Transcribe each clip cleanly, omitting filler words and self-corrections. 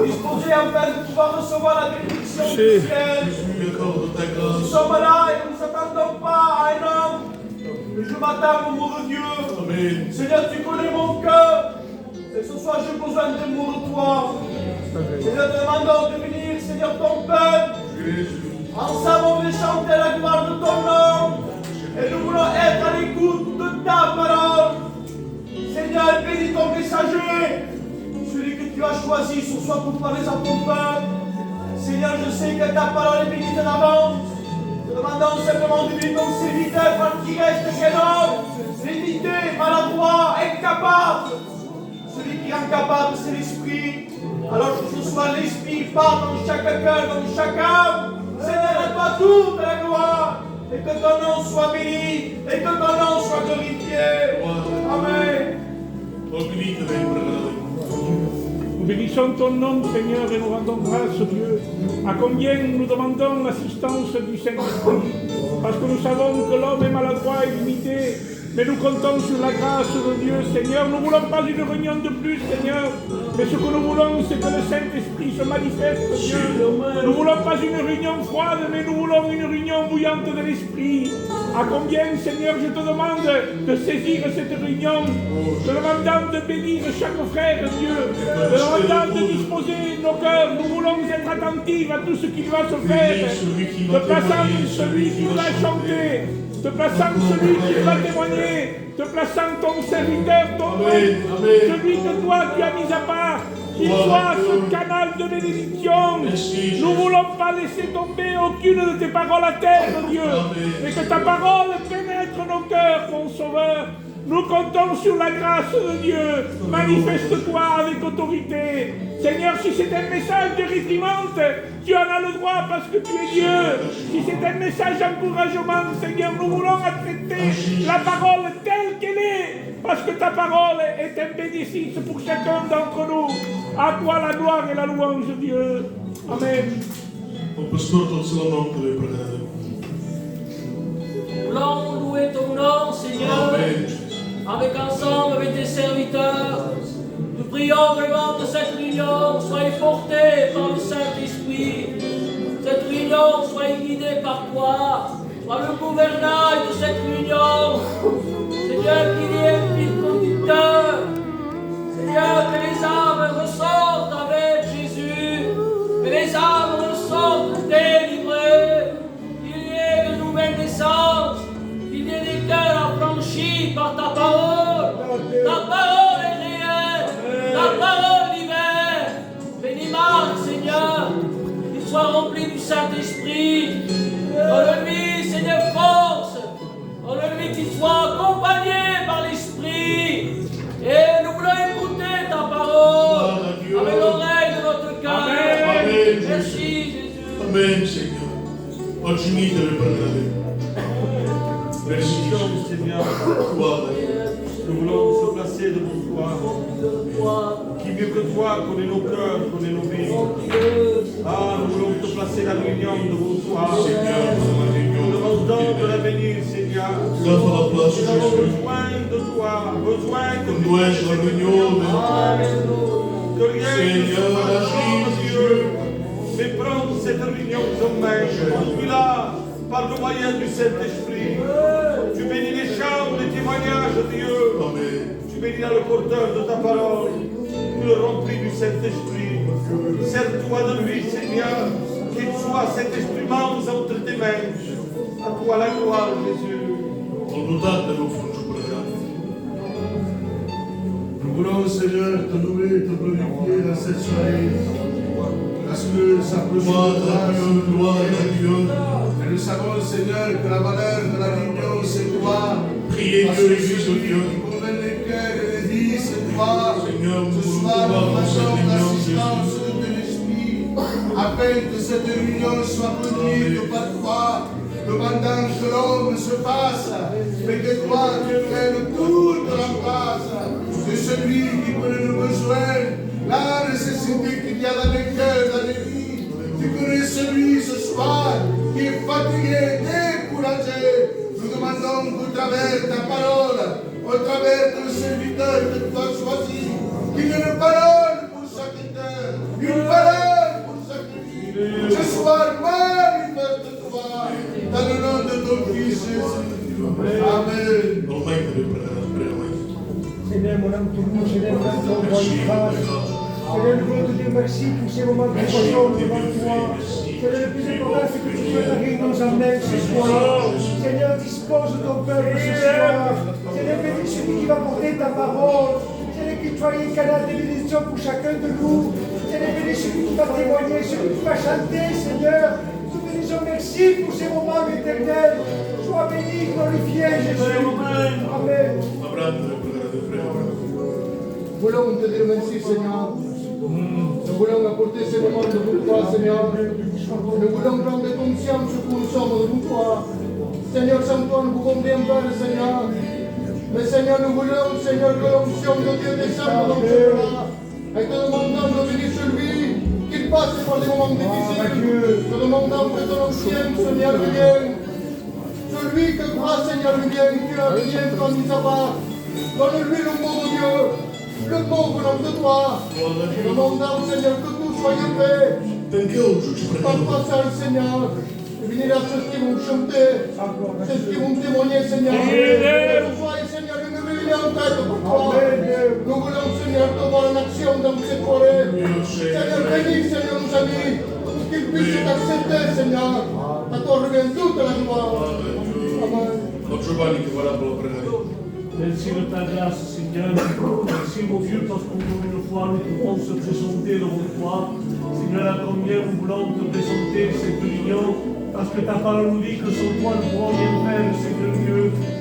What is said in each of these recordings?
disposés afin de pouvoir recevoir la bénédiction du ciel. Nous sommes là et nous ne nous attendons pas à un homme. Mais je m'attends au mot de Dieu. Amen. Seigneur, tu connais mon cœur. Et ce soir, j'ai besoin de mots de toi. Seigneur, te demandons de bénir, Seigneur, ton peuple. Ensemble, on veut chanter la gloire de ton nom. Et nous voulons être à l'écoute de ta parole. Seigneur, bénis ton messager. Celui que tu as choisi ce soir pour parler à ton peuple. Seigneur, je sais que ta parole est bénie d'avance. Te demandons simplement de bénir ton serviteur quand il reste qu'un homme, limité, maladroit, incapable. Celui qui est incapable, c'est l'Esprit. Alors que ce soit l'Esprit parle dans chaque cœur, dans chaque âme. Seigneur, à toi toute la gloire. Et que ton nom soit béni. Et que ton nom soit glorifié. Amen. Nous bénissons ton nom, Seigneur, et nous rendons grâce, Dieu. À combien nous demandons l'assistance du Saint-Esprit, parce que nous savons que l'homme est maladroit et limité, mais nous comptons sur la grâce de Dieu, Seigneur. Nous ne voulons pas une réunion de plus, Seigneur, mais ce que nous voulons, c'est que le Saint-Esprit se manifeste, Dieu. Nous ne voulons pas une réunion froide, mais nous voulons une réunion bouillante de l'Esprit. À combien, Seigneur, je te demande de saisir cette réunion, te demandant de bénir chaque frère, Dieu, te demandant de disposer nos cœurs. Nous voulons être attentifs à tout ce qui va se faire, te plaçant celui qui va chanter, te plaçant celui qui va témoigner, te plaçant ton serviteur, ton homme, celui que toi tu as mis à part, qu'il soit ce canal de bénédiction. Nous ne voulons pas laisser tomber aucune de tes paroles à terre, Dieu, mais que ta parole pénètre nos cœurs, mon Sauveur. Nous comptons sur la grâce de Dieu. Manifeste-toi avec autorité. Seigneur, si c'est un message de réprimande, tu en as le droit parce que tu es Dieu. Si c'est un message d'encouragement, Seigneur, nous voulons accepter la parole telle qu'elle est, parce que ta parole est un bénéfice pour chacun d'entre nous. À toi la gloire et la louange, Dieu. Amen. Voulons louer ton nom, Seigneur. Amen. Avec ensemble, avec tes serviteurs, nous prions vraiment que cette réunion soit portée par le Saint-Esprit. Cette réunion soit guidée par toi, par le gouvernail de cette réunion. Seigneur, qu'il y ait un fil conducteur. Seigneur, que les âmes ressortent avec Jésus, que les âmes ressortent délivrées, qu'il y ait de nouvelles naissances, qu'il y ait des cœurs affranchis par ta parole. Ta parole est réelle, ta parole libère. Bénis Marc, Seigneur, qu'il soit rempli du Saint-Esprit. Donne-lui, Seigneur, force. Donne-lui qu'il soit accompagné par l'Esprit. Et nous voulons écouter ta parole avec l'oreille de notre cœur. Amen. Merci, Jésus. Amen, Seigneur. Merci, Seigneur. Nous voulons se placer devant toi. Qui mieux que toi connaît nos cœurs, connaît nos vies. Ah, nous voulons te placer la réunion devant toi. Nous demandons de la bénir, Seigneur. Nous avons besoin de toi, besoin de toi. Que rien ne soit Dieu, mais prends cette réunion en main. Conduis-la par le moyen du Saint-Esprit. Tu bénis les chants, les témoignages, Dieu. Amen. Tu bénis le porteur de ta parole. Tu le remplis du Saint-Esprit. Sers-toi de lui, Seigneur. Qu'il soit cet instrument entre tes mains. À toi la gloire, Jésus. Nous voulons, Seigneur, te louer, te glorifier dans cette soirée. Parce que simplement, gloire à Dieu. Et nous savons, Seigneur, que la valeur de la réunion, c'est toi. Priez Parce Dieu, que les fils de celui Dieu. qui convainc les cœurs et les vies, c'est toi. Seigneur, nous Ce voulons soir, voir nous dans cette faisons réunion, l'assistance de l'Esprit, afin que cette réunion soit conduite par toi, demandant que l'homme se passe, mais que toi, tu prennes toute la place de celui qui connaît le besoin, la nécessité qu'il y a dans les cœurs, dans les vies. Tu connais celui ce soir qui est fatigué, découragé. Nous demandons qu'au travers de ta parole, au travers de le serviteur que tu as choisi, qu'il y ait une parole pour chaque cœur, une t'envoie une grâce. Seigneur, nous voulons te dire merci pour ces moments de dévotion devant toi. Seigneur, le plus important, c'est que tu sois arrivé nous emmènes ce soir. Seigneur, dispose de ton peuple ce soir. Seigneur, bénis celui qui va porter ta parole. Seigneur, qu'il soit un canal de bénédiction pour chacun de nous. Seigneur, bénis celui qui va témoigner, celui qui va chanter, Seigneur. Nous te disons merci pour ces moments éternels. Sois béni, glorifié, Jésus. Amen. Nous voulons te dire merci, Seigneur. Nous voulons apporter ces moments devant toi, Seigneur. Nous voulons prendre conscience que nous sommes devant toi. Seigneur, sans toi, nous pouvons rien faire, Seigneur. Mais Seigneur, nous voulons, Seigneur, que l'onction de Dieu descende dans ce là. Et te demandons de venir sur lui, qu'il passe par des moments difficiles. Te demandons que ton ancien, Seigneur, vienne. Celui que croit, Seigneur, vienne, Dieu, vienne comme il s'abat. Donne-lui le mot de Dieu. Le mot venant de toi, nous demandons, Seigneur, que tout soit fait. Par passage, Seigneur, bénira ceux qui vont chanter, ceux qui vont témoigner, Seigneur. Que tu sois, Seigneur, une réunion en tête pour toi. Nous voulons, Seigneur, te voir en action dans cette forêt. Seigneur, bénis, Seigneur, nos amis, qu'ils puissent t'accepter, Seigneur. À toi revient toute la gloire. Amen. Merci de ta grâce, Seigneur. Merci, mon Dieu, parce qu'encore une fois, nous pouvons se présenter devant toi. Seigneur, à combien nous voulons te présenter cette union, parce que ta parole nous dit que sans toi, nous ne pourrons rien faire, Seigneur Dieu.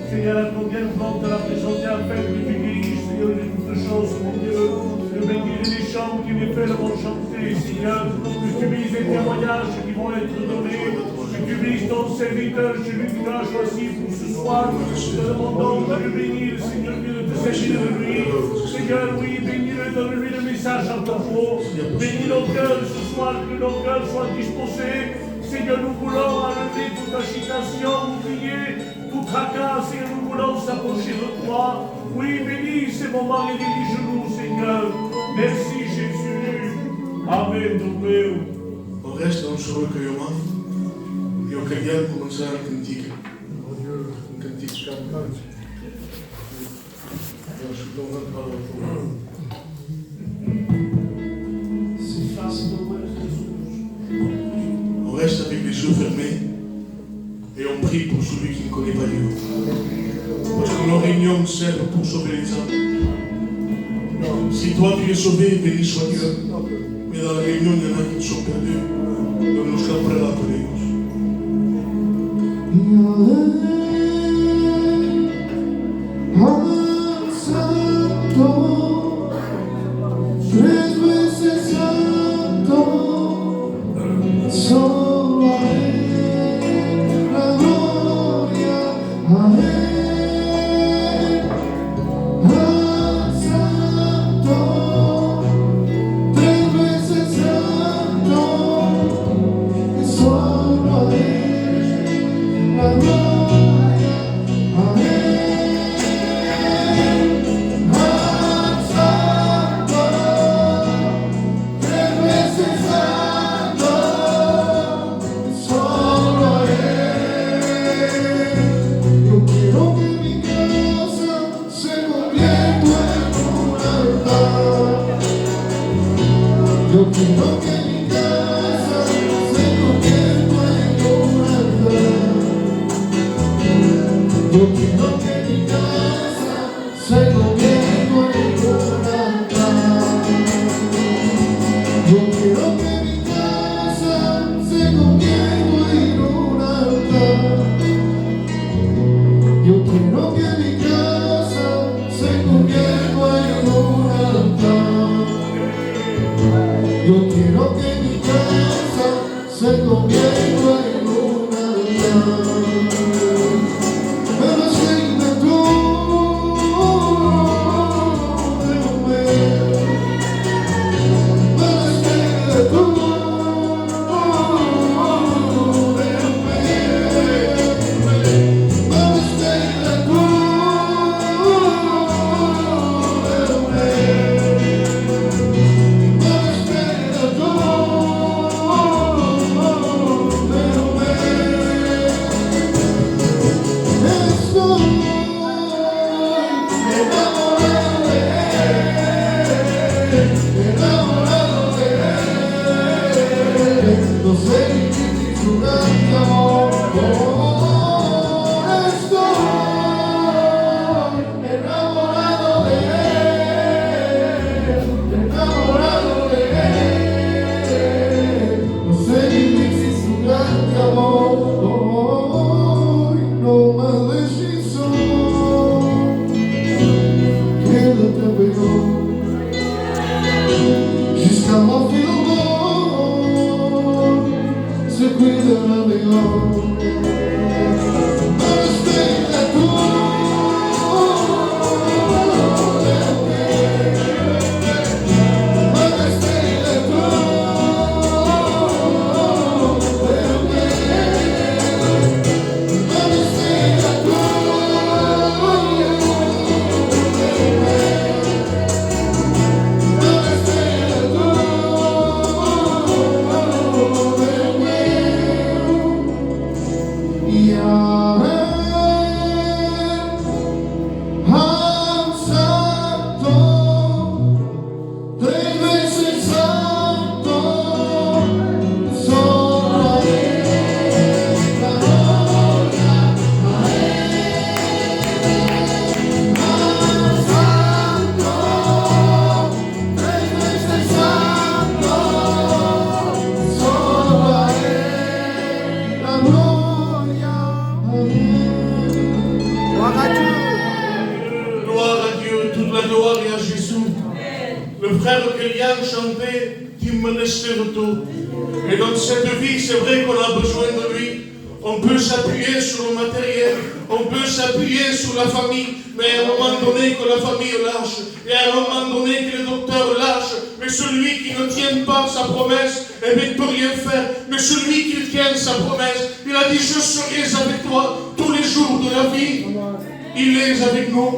Seigneur, à combien nous voulons te la présenter afin que tu guérisses, Seigneur, de toutes choses, mon Dieu. De bénir les chants qui les peuvent vont chanter, Seigneur. Que tu brises les témoignages qui vont être donnés. Que tu brises ton serviteur, celui qui t'a choisi pour ce soir. Te demandons de le bénir, Seigneur Dieu, de te servir de lui. Seigneur, oui, bénis-le, donne-lui le message à ton mot. Bénis nos cœurs ce soir, que nos cœurs soient disposés. Seigneur, nous voulons enlever toute agitation, oublier tout tracas, Seigneur, nous voulons s'approcher de toi. Oui, bénis ces moments et dirige-nous, Seigneur. Merci, Jésus. Amen, ton Père. O resto non solo che io mando, io queria cominciare a cantiche. Un cantiche cantante. Je suis dans un travail. On reste avec les yeux fermés et on prie pour celui qui ne connaît pas Dieu. Parce que nos réunions servent pour sauver les âmes. Si toi tu es sauvé, béni soit Dieu. Mais dans la réunion, il y en a qui sont perdus. Donc nous sommes prêts à appeler. jusqu'à m'offrir au bord, ce bruit de la mélange. Et dans cette vie, c'est vrai qu'on a besoin de lui. On peut s'appuyer sur le matériel, on peut s'appuyer sur la famille, mais à un moment donné que la famille lâche, et à un moment donné que le docteur lâche, mais celui qui ne tient pas sa promesse, eh bien, il ne peut rien faire. Mais celui qui tient sa promesse, il a dit, je serai avec toi tous les jours de la vie. Il est avec nous.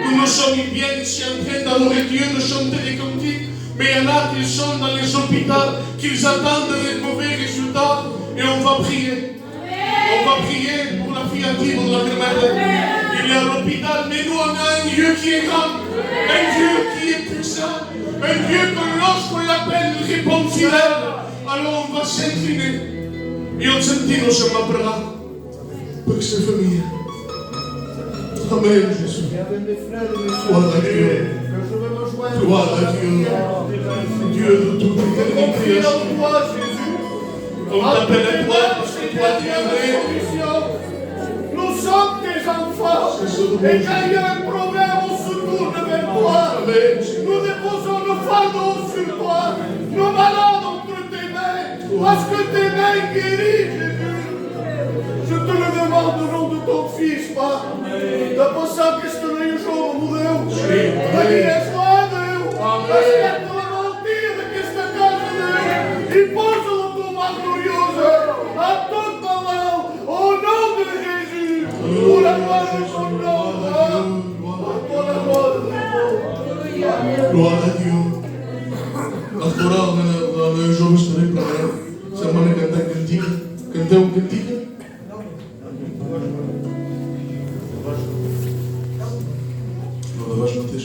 Nous nous sommes bien ici en train d'adorer Dieu, de chanter des cantiques. Mais il y en a qui sont dans les hôpitaux, qui attendent les mauvais résultats, et on va prier. On va prier pour la fiative de la grand-mère. Il est à l'hôpital, mais nous on a un Dieu qui est grand, un Dieu qui est puissant, un Dieu que lorsqu'on l'appelle, il répond fidèle. Alors on va s'incliner et on sentit sur ma bras pour cette famille. Amen, Jésus. Gloire à Dieu. Gloire à Dieu. Dieu de toute l'éternité. On t'appelle à toi parce que toi tu es vrai. Nous sommes tes enfants. Et quand il y a un problème, on se tourne vers toi. Nous déposons nos fardeaux sur toi. Nos malades entre tes mains. Parce que tes mains guérissent, Jésus. Je te le demande au nom de ton Fils, Père. Da possam que este não jogo mudeu. Aqui és Deus. Aspetta la volta que esta casa Deus. E posa la tua mão gloriosa a todo balão. Au nom de Jésus. Pour la gloire de son nom. Pour la gloire de son nom. Gloire à Dieu. Agora, no jogo estarei para lá. Semana cantar cantiga. Cantar cantiga. Vas chanter.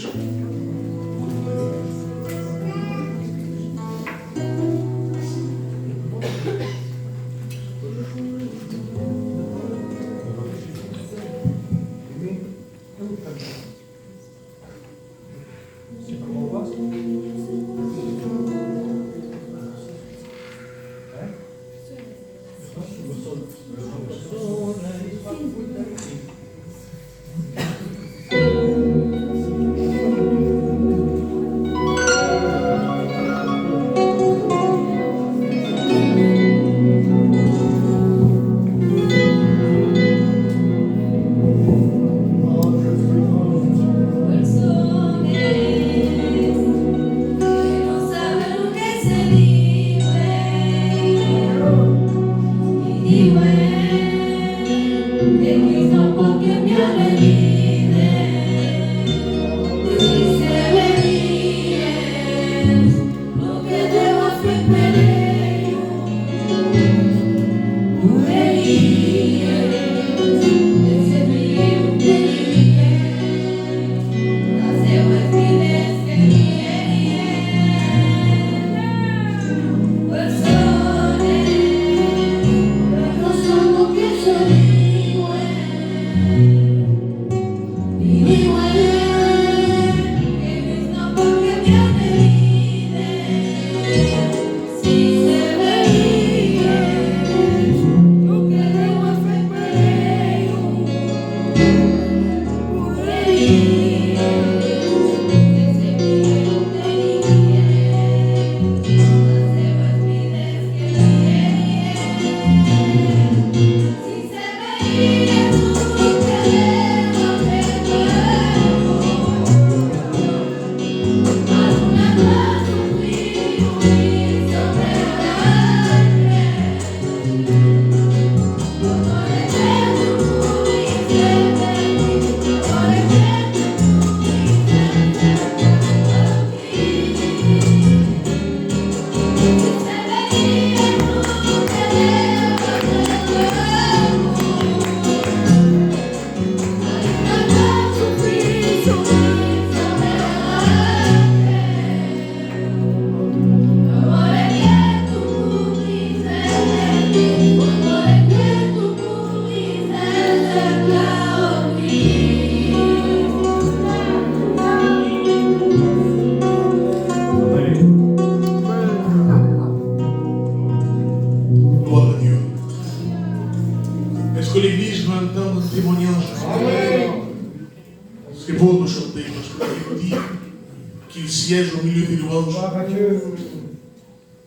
siège au milieu des louanges. Gloire à Dieu.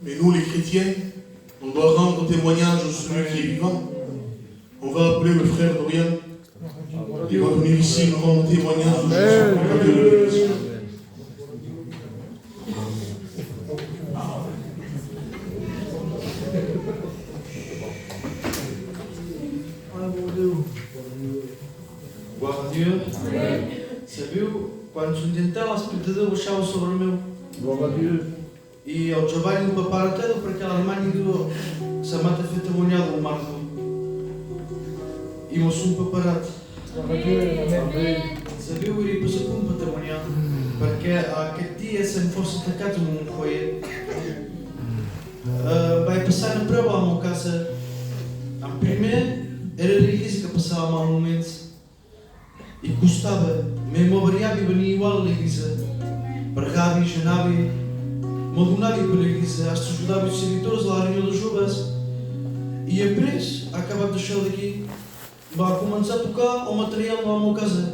Mais nous, les chrétiens, on doit rendre témoignage de celui qui est vivant. On va appeler le frère Dorian. Il va venir ici nous rendre témoignage de Jésus. Glória a Deus. Sabiu? Quando se intentava, l'Espírito de Deus baixava sobre o meu. Glória a Deus. E ao trabalho no papar até para aquela Alemanha do Samata foi testemunhado o Marco. E o assunto paparado. Gloire à Dieu. Amen. Sabiu? Iria passar por um testemunhado. Porque há que dia sem força atacado não foi. Vai passar na prova a minha casa. A primeira era a igreja que passava mal momentos. E custava, mesmo variava e venia igual a igreja. Barrava e janava e maldonava pela igreja. As ajudava os servidores lá em das uvas. E a preço, acabava de deixar daqui. Vai começar a tocar o material lá na minha casa.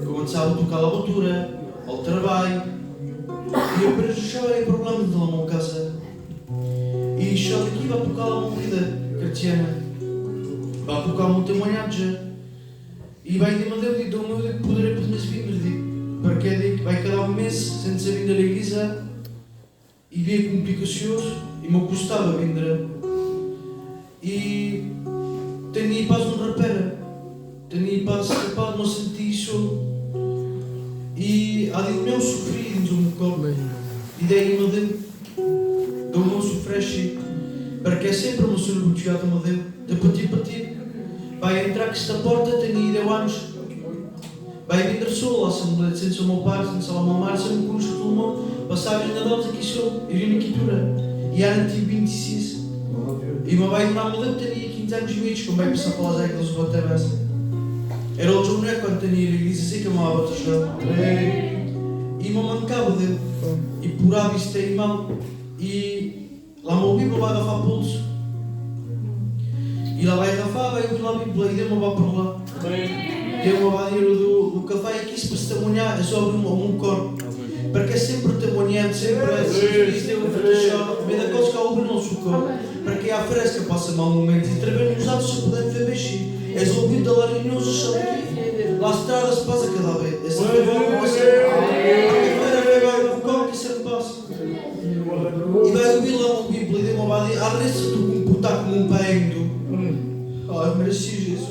Começava a tocar a altura, ao trabalho. E a preço deixava aí problemas lá na minha casa. E deixar daqui vai tocar a minha vida cristiana. Vai tocar o meu testemunhado. E vai de Deus e do meu poder para os meus filhos, porque vai cada mês sem ser vindo à igreja e via complicações e me custava vir. E tinha paz no repera, tinha paz capaz de não sentir isso. E há de meu sofrer no meu corpo, e daí me deu do meu sofrer, porque é sempre uma solução que eu me deu, de partir. Vai entrar que esta porta tem ido há anos. Vai vir solo à Assembleia de Centro São Paulo, sem Salamamar, sem conhecer todo mundo. Passava os Nadales aqui só, e vim aqui dura. E era tipo 26. E meu pai não me tinha 15 anos e meio, como vai passar pelas regras do Batemas. Era o jornal quando tinha a igreja, assim que eu me amava a ajudar. E me mancava dele. E por hábito tem mal. E lá meu Bíblia vai agafar pulso. E lá vai Rafa, vai ouvir lá a Bíblia e deu-me para lá. Deu-me a banheira do café aqui se para testemunhar, é sobre um corpo. Porque é sempre testemunhando, sempre é isso, deu para deixar, bem da coisa que há ouvir no nosso corpo. Porque há fresca, passa mal momento e através dos atos se puder ver beijo. És ouvido da larinhosa, sabe aqui. Lá a estrada se passa cada vez. É sempre bom, é sempre bom. A primeira vai no corpo e sempre passa. E vai ouvir lá uma Bíblia e deu-me a banheira, a resta tu comportar como um pai. Oh, mereci Jesus.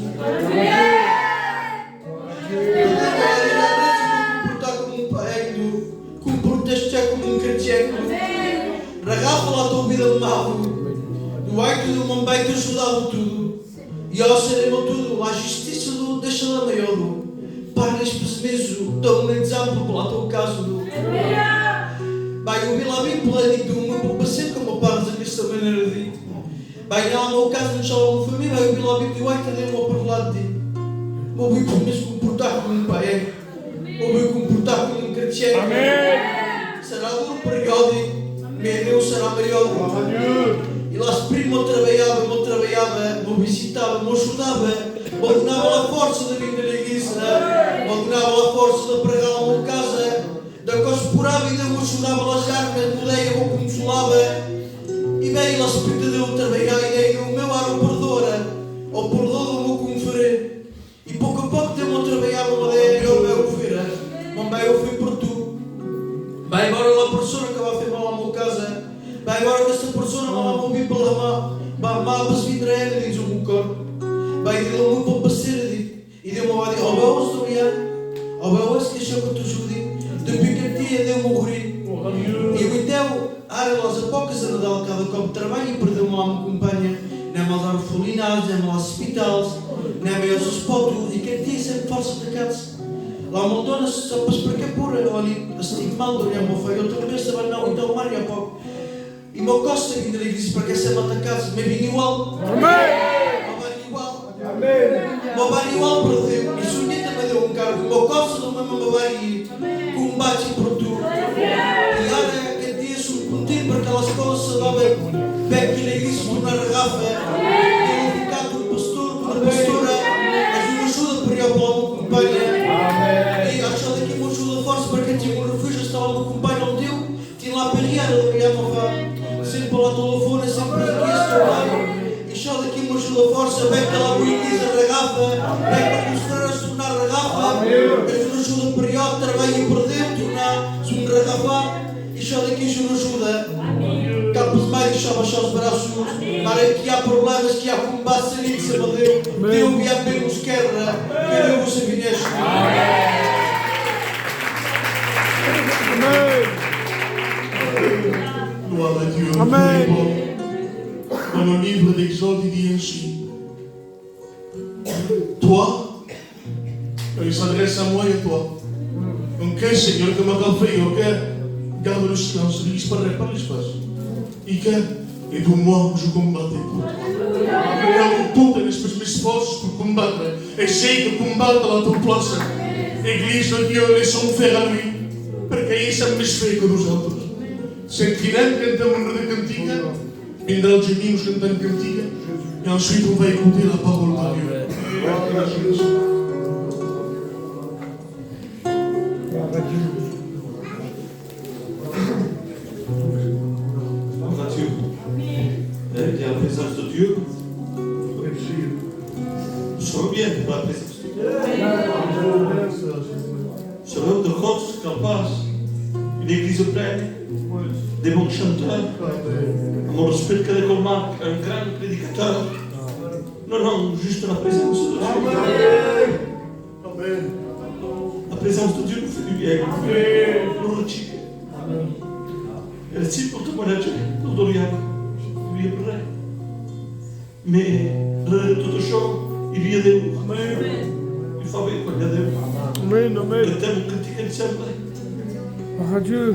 Comportar como um pai, comportas-te como um cretiano. Ragafa lá a tua vida mal. Do ai tudo, uma bem te ajudava tudo. E ao serem tudo, a justiça do deixa-la maior. Pagas pessimismo, dá-me um exemplo pela tua caso. Vai ouvir lá bem pela dica, uma poupa sempre como paras a desta maneira de. Vai lá no meu caso, não chama uma família, vai ouvir lá a Bíblia e cadê uma para lá de ti? Vou me comportar como um pai, vou me comportar como um cristão. Será duro para Deus, meu Deus será maior. E lá se primo eu trabalhava, me visitava, me ajudava, me donava a força da vinda da igreja, me donava a força de pregar a minha casa, da cosporava e me ajudava a lajar, me rodeia, me consolava. E veio lá o Espírito de Deus trabalhar e daí o meu aeroportadora, o perdão do meu conferir. E pouco a pouco deu-me a trabalhar uma ideia e eu veio ouvir. Mas bem, eu fui por tu. Vai agora lá a pessoa que vai fazer mal à minha casa. Vai agora que essa pessoa não vai ouvir pela mão. Vai mal para se vir a ela, diz o meu corpo. Vai deu-me muito para passear e deu-me a dizer, oh, vai estudar. Oh, vai se deixar que eu te ajude. Depois que a tia deu-me um rir. E eu então, era lá as poucas a Nadal, cada copo de trabalho e perdeu-me lá uma companhia. Nem mais lá folinados, nem mais hospitais, nem mais os potos, e que a tia sempre força de casa. Lá uma dona só para explicar por olha, assim mal, olha, meu filho, outra vez estava não, então Maria pouco. E meu costa vindo da igreja para que essa mata casa, me vinha igual. Amém! Igual. Meu bar igual para Deus, e sonhei também deu um cargo, meu costa do meu bar e com um bate por tu. E olha, que a tia sou contigo para aquelas coisas, dava bem que na igreja por uma garrafa, eu ficar com o pastor, com a pastora, mas uma ajuda para ir ao plano companhia. E acho que aqui uma ajuda forte para que tinha um refúgio, estava no companheiro teu. pelo telefone sempre aqui a estourar. E só daqui me ajuda força, bem que ela me diz a regafa, bem para mostrar a se tornar regafa. Mas me ajuda periota, bem e perdeu, tornar-se um regafa. E só daqui me ajuda. Campos mais chama só os braços, para que há problemas, que há combate, sem que se bateu. Deu e há menos guerra, que eu vos avinheste. Gloire à Dieu. Amen. Dans le livre d'Exode, il dit ainsi. Toi, il s'adresse à moi et à toi. Donc, Seigneur, que m'a fait, ok, garde le silence, ne disparaît pas l'espace. Et que, moi, je combattais pour toi. Et avec toute une espèce de force pour combattre. Essaye de combattre à ta place. Église de Dieu, laissons faire à lui. Parce qu'il s'est plus fait que nous autres. Sentirem cantamos de cantiga, vendrá os meninos cantando cantiga, e ensuite on va écouter la parole de Dieu. Dieu. Il y a la présence de Dieu. Je sens bien que la présence de Dieu. Je veux de grosses capaces, une église pleine, des bons chanteurs, à mon respect que comme Marc, un grand prédicateur. Non, juste la présence de Dieu. Amen. La présence de Dieu nous fait du bien, nous retire. Et le type pour te manager, nous devrions vivre vrai. Mais le tout chaud, il vient de nous. Il faut bien qu'on y a de nous. Amen, amen. Que t'aimes, que tu aimes sempre. Ah, Dieu.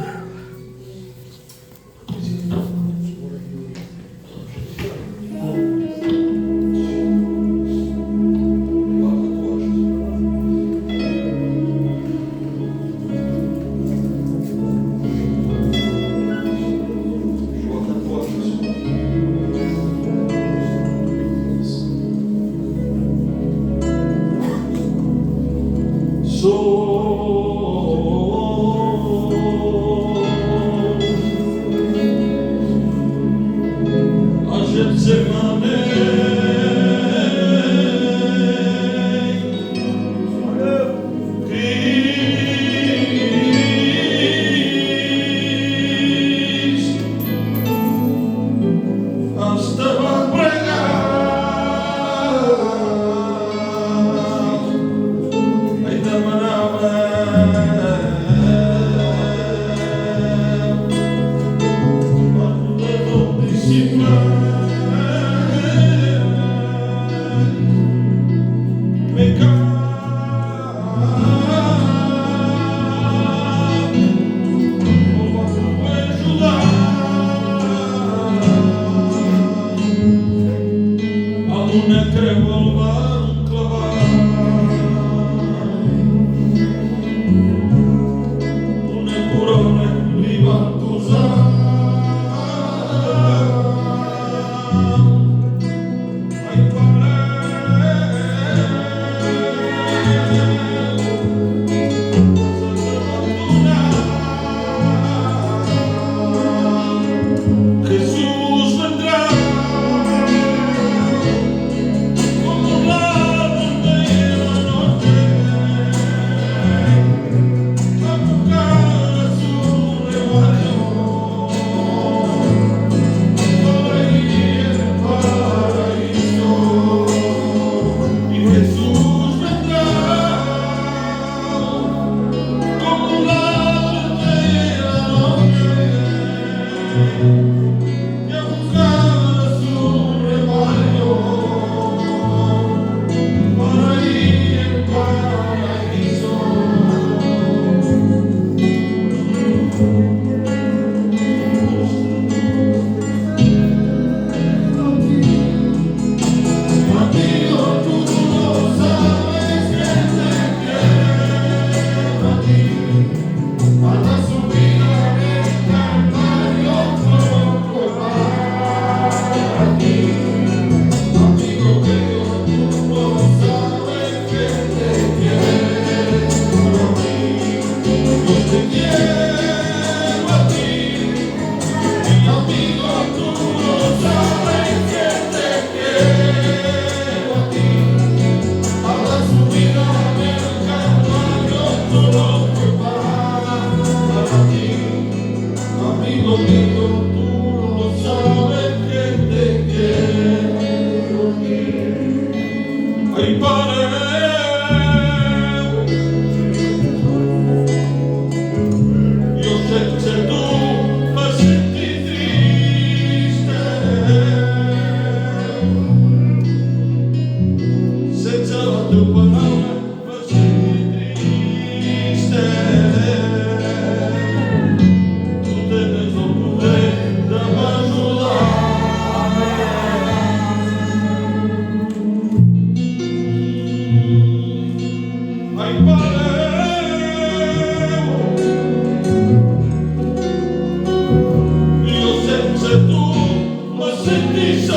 ma senti solo,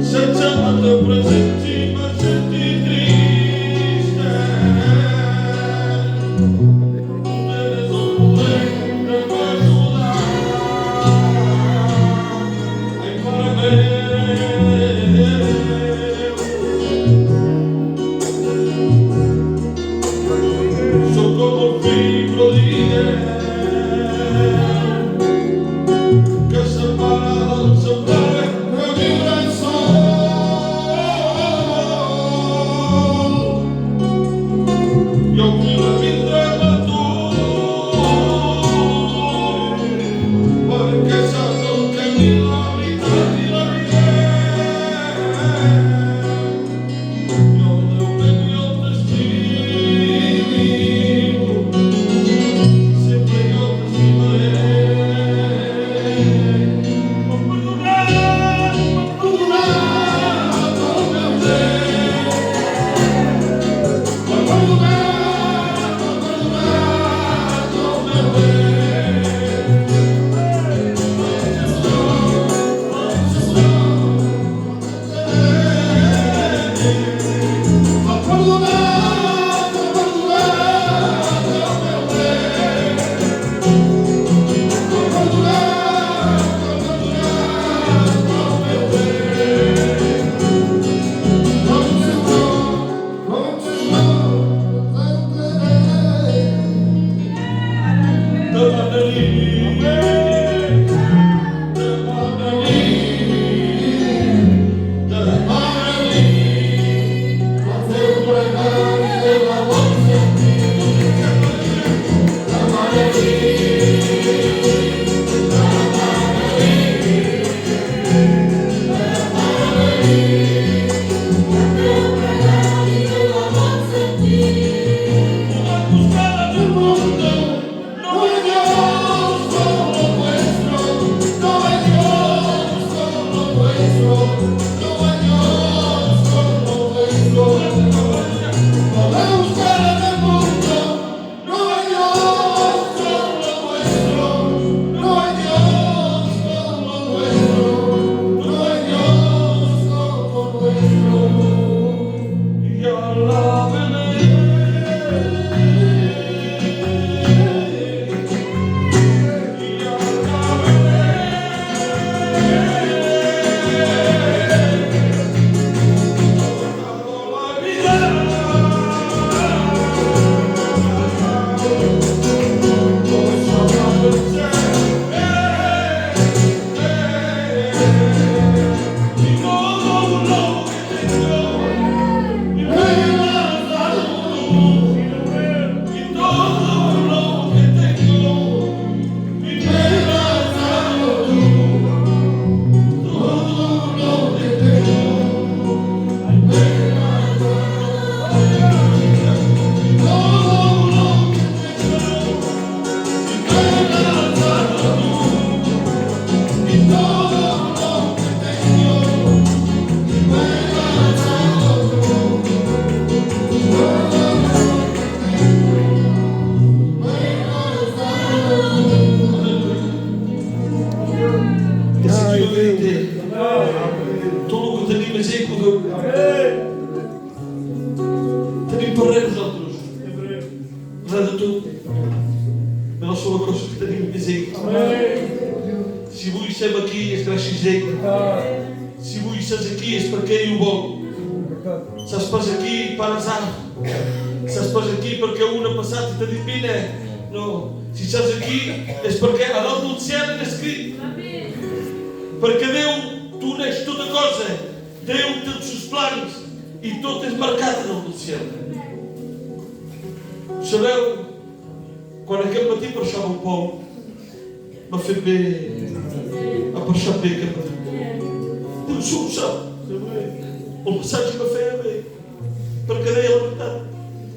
senza quando presenti, ma senti triste. Non deve sorprendere per sudare, e para me. Sono come un fibro di che sembra non sembrare che vive il sole. Io voglio vivere ma tu, perché so che mi la vita di la vita. Io devo il mio destino, sempre io ti stimerei. Ma perdonare come te. Ma perdonare come te. Ma perdonare Se voi siete aqui, é para se voi siete aqui, é porque eu vou. Se estás aqui para azar, se estás aqui porque uma passada te divina, não. Se estás aqui, é porque a nota do céu é escrito. Porque Deus, tu és toda coisa, Deus tem os seus planos e tu tens marcado no céu. Sabeu, quando aquele bati para chamar o pão, me fez bem, a passar bem que Deus sabe. O mensagem me fez bem, porque daí a verdade,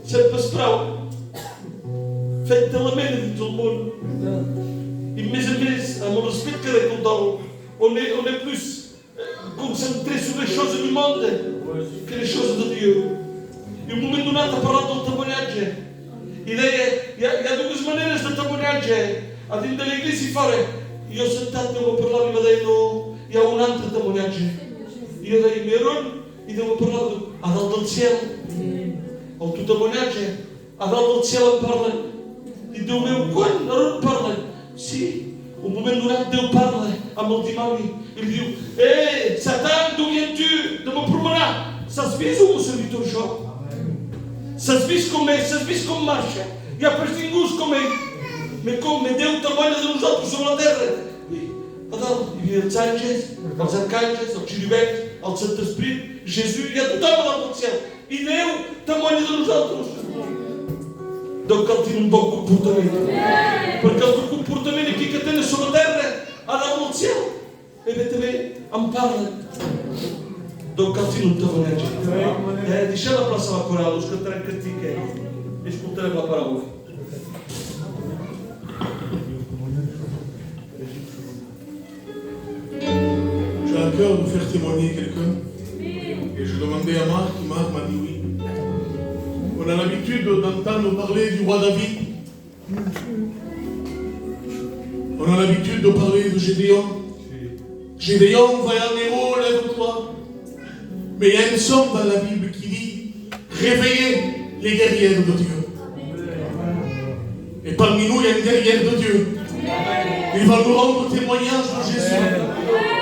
sempre para esperar, feito pela mente de todo mundo. E mês a mês, a meu respeito que é com on est plus concentré sur les choses du monde que les choses de Dieu. E o momento do nada para lá do trabalhar. E daí há duas maneiras de trabalhar. legge a dentro l'eglise fare. Io ho sentato devo parlare vedendo io ho un'altra testimonianza. Io dai Meron e devo parlare ad alto cielo. Ho tutto testimonianza ad alto cielo parla. E devo meu quando non parla. Sì, un momento durante Dio parla a molti mani. E dico, Satan, d'où viens-tu? De me promener. Ça se vise ou mon serviteur Jean? Ça se vise comme marcha. E a prestingus come Deus trabalha de nós outros sobre a terra. Adão, e os anjos, os arcanjos, os chiribés, o Santo Espírito, Jesus e a toda a do céu. E Deus trabalha de nós outros. Então que ele tinha um bom comportamento. Porque ele tem comportamento aqui que tem sobre a terra, Adão no céu. E também me parla. Então que ele tinha um trabalho. Deixa a próxima coral, os cantarem cantiquem. E escutarem a palavra. J'ai à cœur de faire témoigner quelqu'un. Et je demandais à Marc m'a dit oui. On a l'habitude d'entendre parler du roi David. On a l'habitude de parler de Gédéon. Gédéon, vaillant héros, lève-toi. Mais il y a une somme dans la Bible qui dit réveillez les guerrières de Dieu. Et parmi nous, il y a une guerrière de Dieu. Il va nous rendre témoignage de Jésus.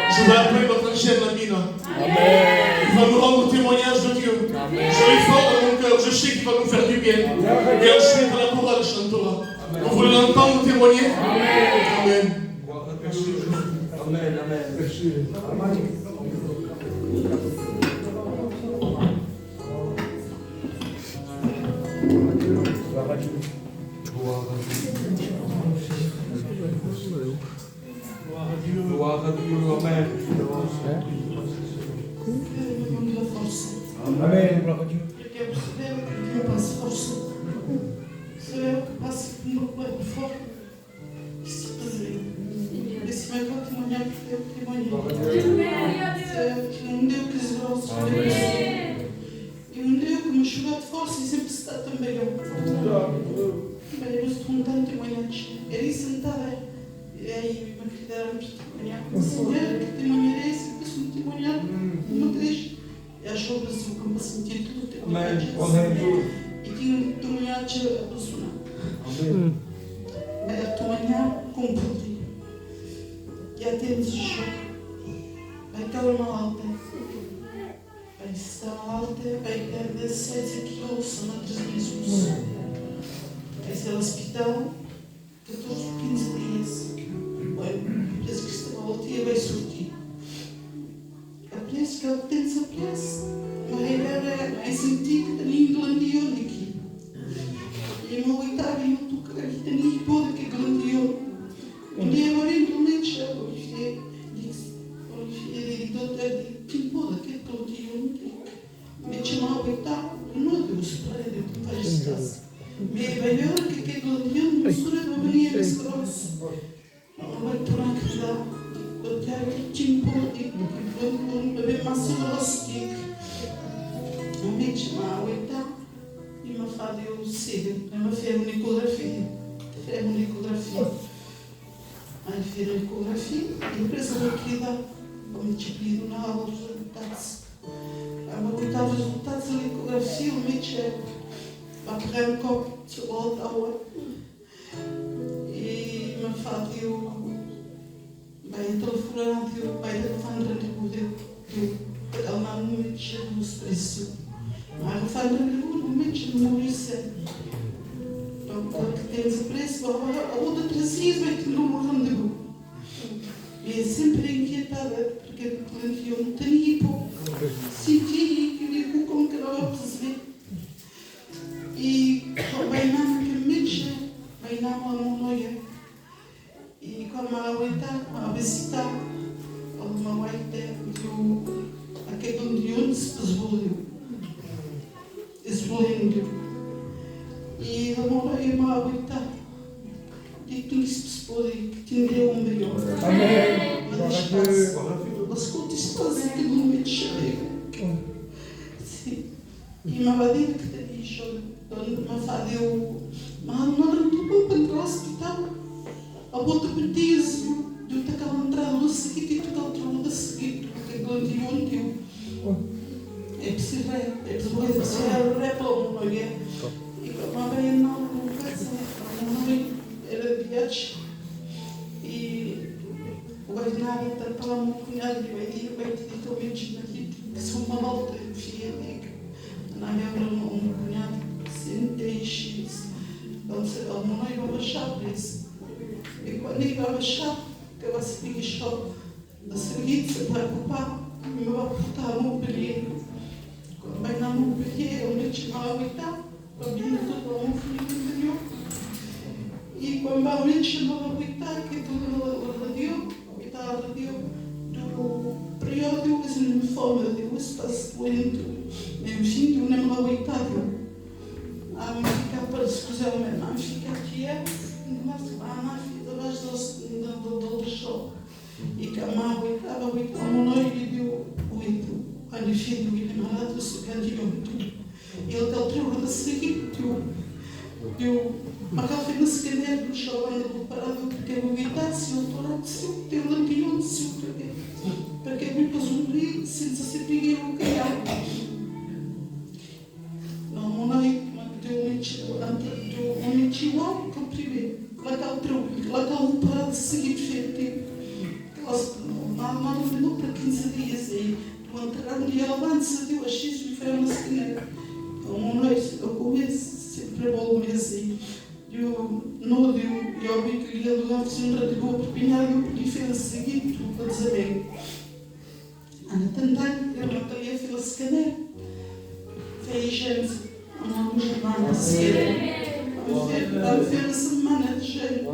Je vais appeler notre chère Lamina. Il va nous rendre témoignage de Dieu. Je l'ai fort dans mon cœur. Je sais qu'il va nous faire du bien. Et ensuite, la chorale chantera. Vous voulez l'entendre témoigner? Amen. Amen. Amen. Gloire à Dieu, Amen. Amen, gloire à Dieu. Eu quero perceber que eu passo força. Sou eu que passo com o meu corpo forte. Isto fazer. Esse meu patrimônio é o patrimônio. Um Deus que exauce os Deus. E um Deus que me chegou de força e sempre está também eu. Bem, eu estou um tanto de manhã. Era isso sentada. E aí, me quedaram testemunhar com o Senhor, que testemunharei, se fosse um testemunhar, uma vez. E achou o Brasil que me sentia tudo testemunhar. E tinha um testemunhar de apaixonado. Era testemunhar com o poder. E até nos jogo. Vai cair uma alta. Vai estar uma alta, vai ter 16 quilos de Jesus. Vai ser no hospital 14, 15 dias. Parece que esta voltinha vai surgir. Parece que ele tem essa pressa. Vai sentir que tem glandione aqui. E uma oitava e eu estou aqui, tem toda que glandione. Um dia agora implemente já, Olivier doutor, tem toda que glandione. Me chama a oitava, não é Deus, para Deus, não faz esse caso. Me vai ver que glandione, mistura de uma maneira grossa. Vai por aqui lá, eu quero que te importe, vou beber massa rostica. Eu me chamo a oitava e me fala eu sigo, eu me fiz uma ecografia. Aí fiz a ecografia e depois eu aqui lá, eu me disciplino na aula dos resultados. Aí eu contava os resultados da ecografia, eu me chamo a pegar um copo de volta à hora. E me fala eu vai telefonar, eu vai telefonar de poder, eu não me chamo os preços. Mas eu falo normalmente não é sério. Então, que temos a preço, a outra trazia vai ter um rendezvous. E é sempre inquietada, porque eu não tenho hipo. Senti que eu como que ela vai perceber. E vai não que mexe, vai não a monoia. E como a oita, a visita, uma oita, aquele onde se esbolhou. Esbolhando. E a uma oita, e que isso se pode, que tinha um melhor. Amém. Mas quando estás aqui no meio de chave, sim. E uma vadia que te diz, me fala eu, mas não era muito bom para entrar no hospital. outra betiza, deu aquela entrada no seguinte e total trono da seguinte, porque aquele dia onde é preciso repor, não é? E como a bem não casa, não era viagem. E o Bainari está para uma cunhada e vai ter totalmente que são uma volta de filha dele. Na minha cunhada, sentei X. Então, a mãe vai baixar por isso. E quando ele vai baixar, que vai se pegar só da serviço para ocupar, me vai botar no período. Quando vai na mão período, eu me chamava a oitava, para vir todo o filho. E quando vai me chamava a oitava, que tudo o radio, do período, que se não me forma, do espaço lento, mesmo fim, eu não me oitava. A mãe fica para se fazer o mesmo, a mãe fica aqui, mas a mãe fica abaixo do chão. E que a mãe oitava, a mãe deu 8. A minha filha, ele não era do segundo dia. Ele deu 3 da seguinte, deu uma café na secundária do chão, ainda vou parar de ter o guitarra, se eu estou se eu tenho lampião, se eu porque me pôs um brilho, se se peguei o caiado. Não, mãe, um mentiroso que eu primeiro, lá cá o parado de seguir feito. Não para 15 dias aí. Do entrar um dia ela decidiu a X e foi uma secundária. Uma noite eu começo sempre a bolo mesmo. Eu vi que ele do lado de um boa propinado e fez o seguinte, para dizer Ana Tantani, eu não queria fazer a secundária. Fez gente, uma semana a seguir. Vamos ver a semana de gente,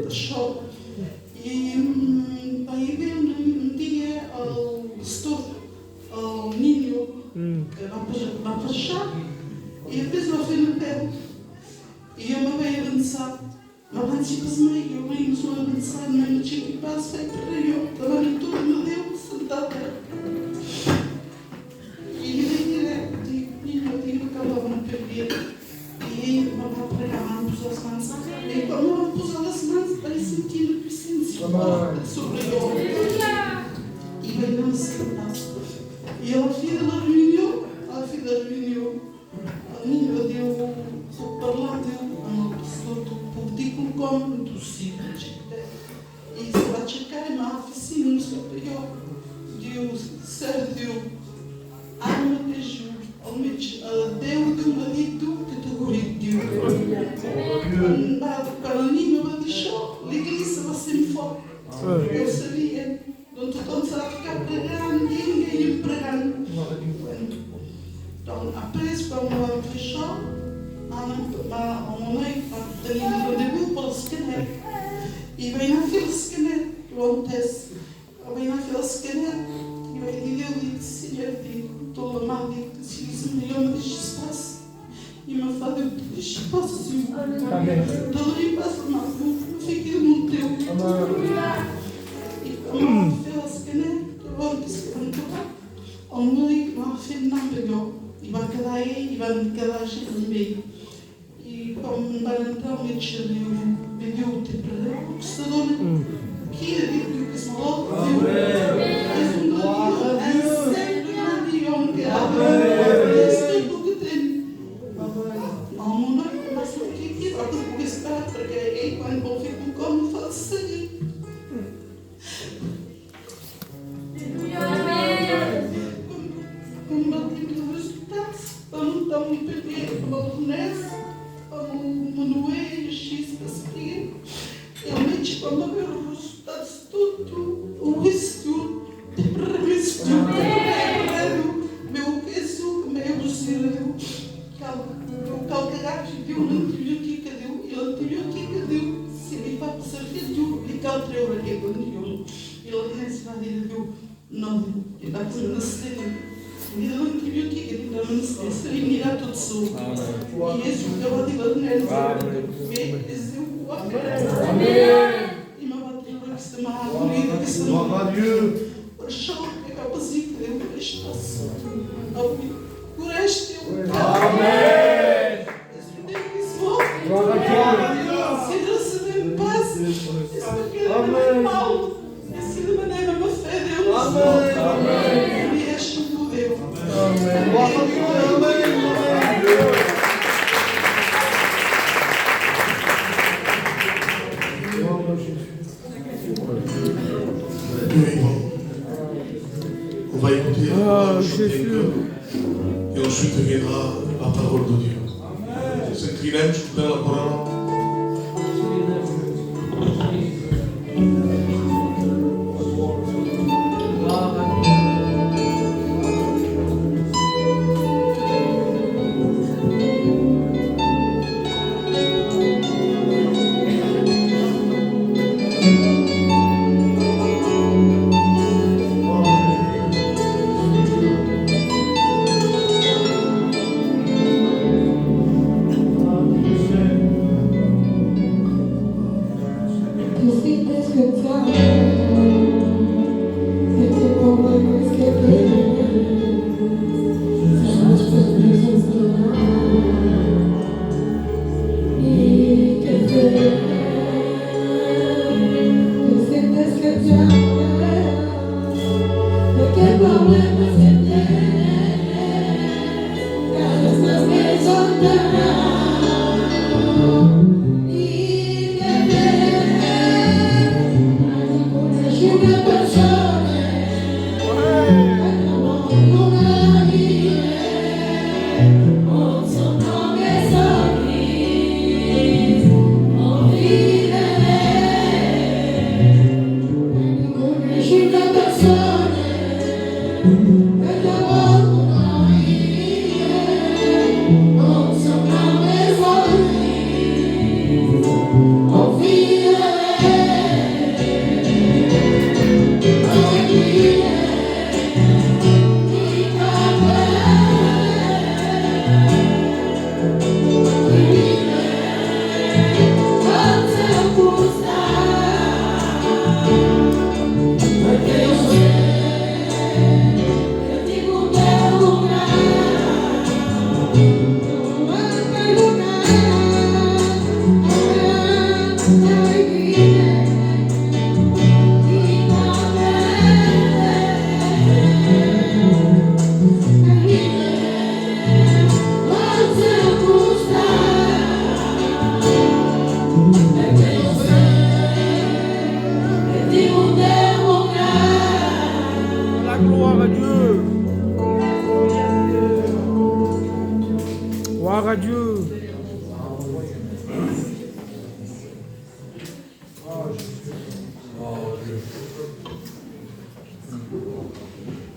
de show. E aí veio um dia ao estudo, ao ninho, que vai fechar, e a pessoa foi no pé. E eu me veio avançar, mas antes de meio, eu venho só avançar, mas não tinha que passar, foi para eu, estava no turno, me deu, sentada. E ele veio direto, eu tinha que acabar no pé. E eu vou pregar, não pus as mãos. E quando eu pus as mãos, vai sentir o presença sobre eu. E veio não sentar. E a filha da reunião, a menina deu o parlante, do público como do ciclo. E se vai checar na oficina, sobre eu. Deu certo, deu arma de juro. Deu de um marido categoria de para o ninho vai deixar, liga-se você me for. Eu sabia, não estou a ficar pregando, ninguém pregando. Então, apreço para uma fechar, a mãe tem um rendezvous para o scanner. E vem na fila scanner, que acontece. Vem na fila scanner, e eu digo, senhor, estou a mal, digo, se isso me ama, deixa espaço. E me fala, eu deixo espaço, senhor. Então, eu passo mal, eu fiquei no teu. E como a fila scanner, eu vou dizer, a mãe, não fez nada melhor. E vai cada aí, e vai cada gente no meio. E como vai entrar, o médico vendeu o tempo para o gostador, que é o que se falou, mas um grande é sempre grande homem, que é isso tudo que tem. Não, não é, mas o que é, porque está, porque aí quando vou ficar como faz seguir. Como batimos os resultados, vamos perder a balonesa, vamos manuei, X para seguir. Realmente, quando ver os resultados, tudo, o risco, meu queso, meu buciro, o calcanhar deu um antibiótico, e o antibiótico deu, se me vai passar, deu, e caltreu aqui, ele nesse maneira deu, não, ele dá para não se e o antibiótico, ele dá para não se ele irá todo solto. E esse é o ativo nele, esse é o afeto. E me bateu que se chama agonia, que se chama o chão, que é capaz de ter um espaço. Por este amém. Se recebe paz, chanter un cœur. Et ensuite viendra la parole de Dieu. S'inclinez, je voudrais la parole.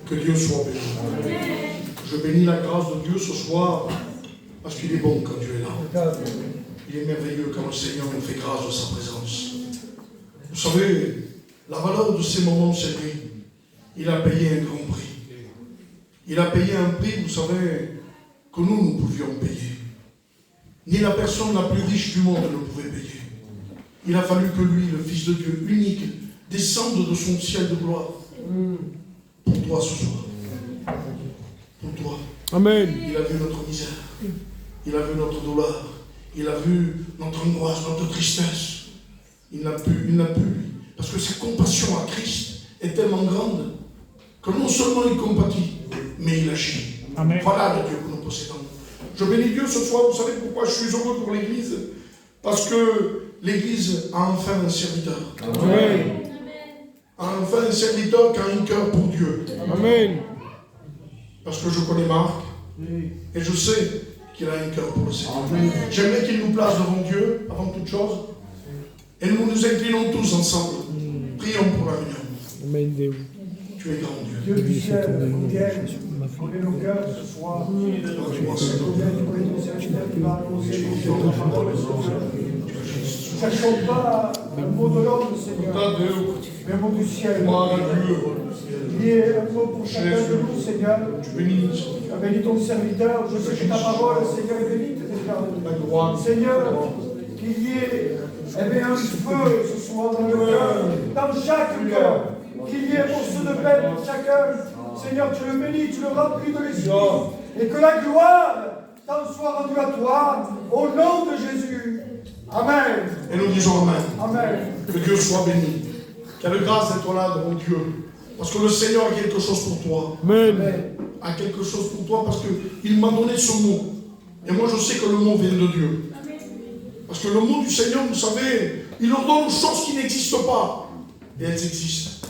Que Dieu soit béni. Je bénis la grâce de Dieu ce soir parce qu'il est bon quand Dieu est là. Il est merveilleux quand le Seigneur nous fait grâce de sa présence. Vous savez, la valeur de ces moments servis, il a payé un grand prix. Il a payé un prix, vous savez, que nous pouvions payer. Ni la personne la plus riche du monde ne pouvait payer. Il a fallu que lui, le Fils de Dieu unique, descende de son ciel de gloire. Pour toi ce soir. Pour toi. Amen. Il a vu notre misère. Il a vu notre douleur. Il a vu notre angoisse, notre tristesse. Il n'a pu, lui. Parce que sa compassion à Christ est tellement grande que non seulement il compatit, mais il agit. Amen. Voilà le Dieu que nous possédons. Je bénis Dieu ce soir. Vous savez pourquoi je suis heureux pour l'Église? Parce que l'Église a enfin un serviteur. Amen. Enfin un serviteur qui a un cœur pour Dieu. Amen. Parce que je connais Marc et je sais qu'il a un cœur pour le Seigneur. J'aimerais qu'il nous place devant Dieu avant toute chose et nous nous inclinons tous ensemble. Prions pour la réunion. Amen. Tu es grand Dieu. Dieu du ciel, nous vienne, connais nos cœurs ce soir. Combien tu connais ton serviteur qui va annoncer ta parole, Seigneur. Ne cherchons pas un mot de l'homme, Seigneur, mais un mot du ciel. Il y ait un mot pour chacun de nous, Seigneur. Tu as béni ton serviteur. Je sais que ta parole, Seigneur, est bénite déjà. Seigneur, qu'il y ait un feu ce soir dans le cœur, dans chaque cœur. Qu'il y ait pour ceux de peine pour chacun. Seigneur, tu le bénis, tu le remplis de l'Esprit. Et que la gloire t'en soit rendue à toi, au nom de Jésus. Amen. Et nous disons Amen. Amen. Que Dieu soit béni. Quelle grâce d'être là devant Dieu. Parce que le Seigneur a quelque chose pour toi. Amen. A quelque chose pour toi parce qu'il m'a donné ce mot. Et moi je sais que le mot vient de Dieu. Parce que le mot du Seigneur, vous savez, il ordonne aux choses qui n'existent pas. Et elles existent.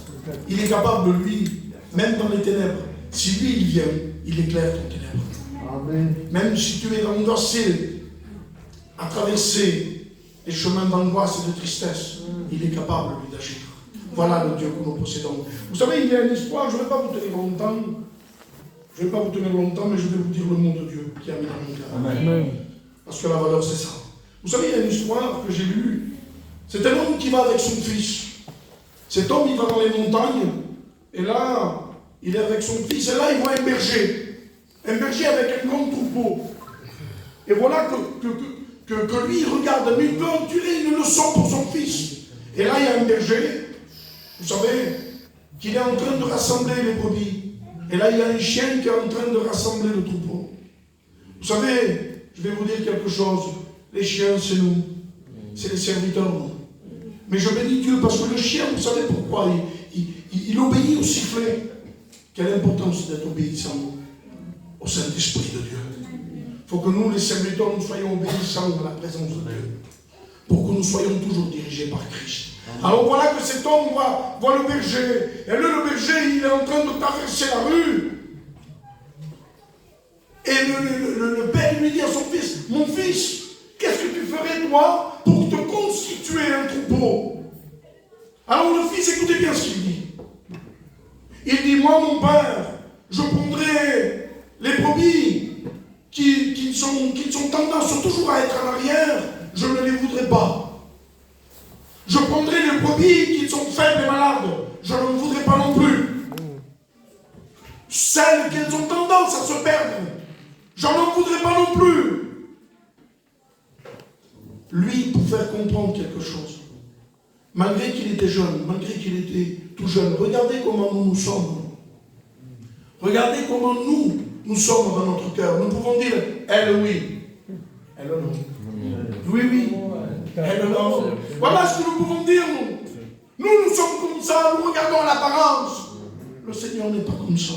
Il est capable, lui, même dans les ténèbres, Si lui, il vient, il éclaire ton ténèbre. Amen. Même si tu es angoissé à traverser les chemins d'angoisse et de tristesse, il est capable, lui, d'agir. Voilà le Dieu que nous possédons. Vous savez, il y a une histoire, je ne vais pas vous tenir longtemps. Je ne vais pas vous tenir longtemps, mais je vais vous dire le mot de Dieu qui a mis dans mon cœur. Amen. Parce que la valeur, c'est ça. Vous savez, il y a une histoire que j'ai lue. C'est un homme qui va avec son fils. Cet homme, il va dans les montagnes. Et là, il est avec son fils. Et là, il voit un berger. Un berger avec un grand troupeau. Et voilà que lui, il regarde. Mais il veut en tirer une leçon pour son fils. Et là, il y a un berger. Vous savez, qu'il est en train de rassembler les brebis. Et là, il y a un chien qui est en train de rassembler le troupeau. Vous savez, je vais vous dire quelque chose. Les chiens, c'est nous. C'est les serviteurs, nous. Mais je bénis Dieu parce que le chien, vous savez pourquoi il obéit au sifflet. Quelle importance d'être obéissant au Saint-Esprit de Dieu. Il faut que nous, les serviteurs, nous soyons obéissants à la présence de Dieu. Pour que nous soyons toujours dirigés par Christ. Alors voilà que cet homme voit le berger. Et là, le berger, il est en train de traverser la rue. Et le père lui dit à son fils, mon fils, qu'est-ce que tu ferais toi pour te constituer un troupeau? Alors le fils, écoutez bien ce qu'il dit. Il dit, moi mon père, je prendrai les brebis qui sont tendance toujours à être en arrière, je ne les voudrais pas. Je prendrai les brebis qui sont faibles et malades, je ne voudrais pas non plus. Celles qui ont tendance à se perdre, je n'en voudrais pas non plus. Lui, pour faire comprendre quelque chose, malgré qu'il était jeune, malgré qu'il était tout jeune, regardez comment nous sommes. Regardez comment nous sommes dans notre cœur. Nous pouvons dire, elle oui, elle non. Oui, oui, elle non. Voilà ce que nous pouvons dire, nous. Nous sommes comme ça, nous regardons l'apparence. Le Seigneur n'est pas comme ça.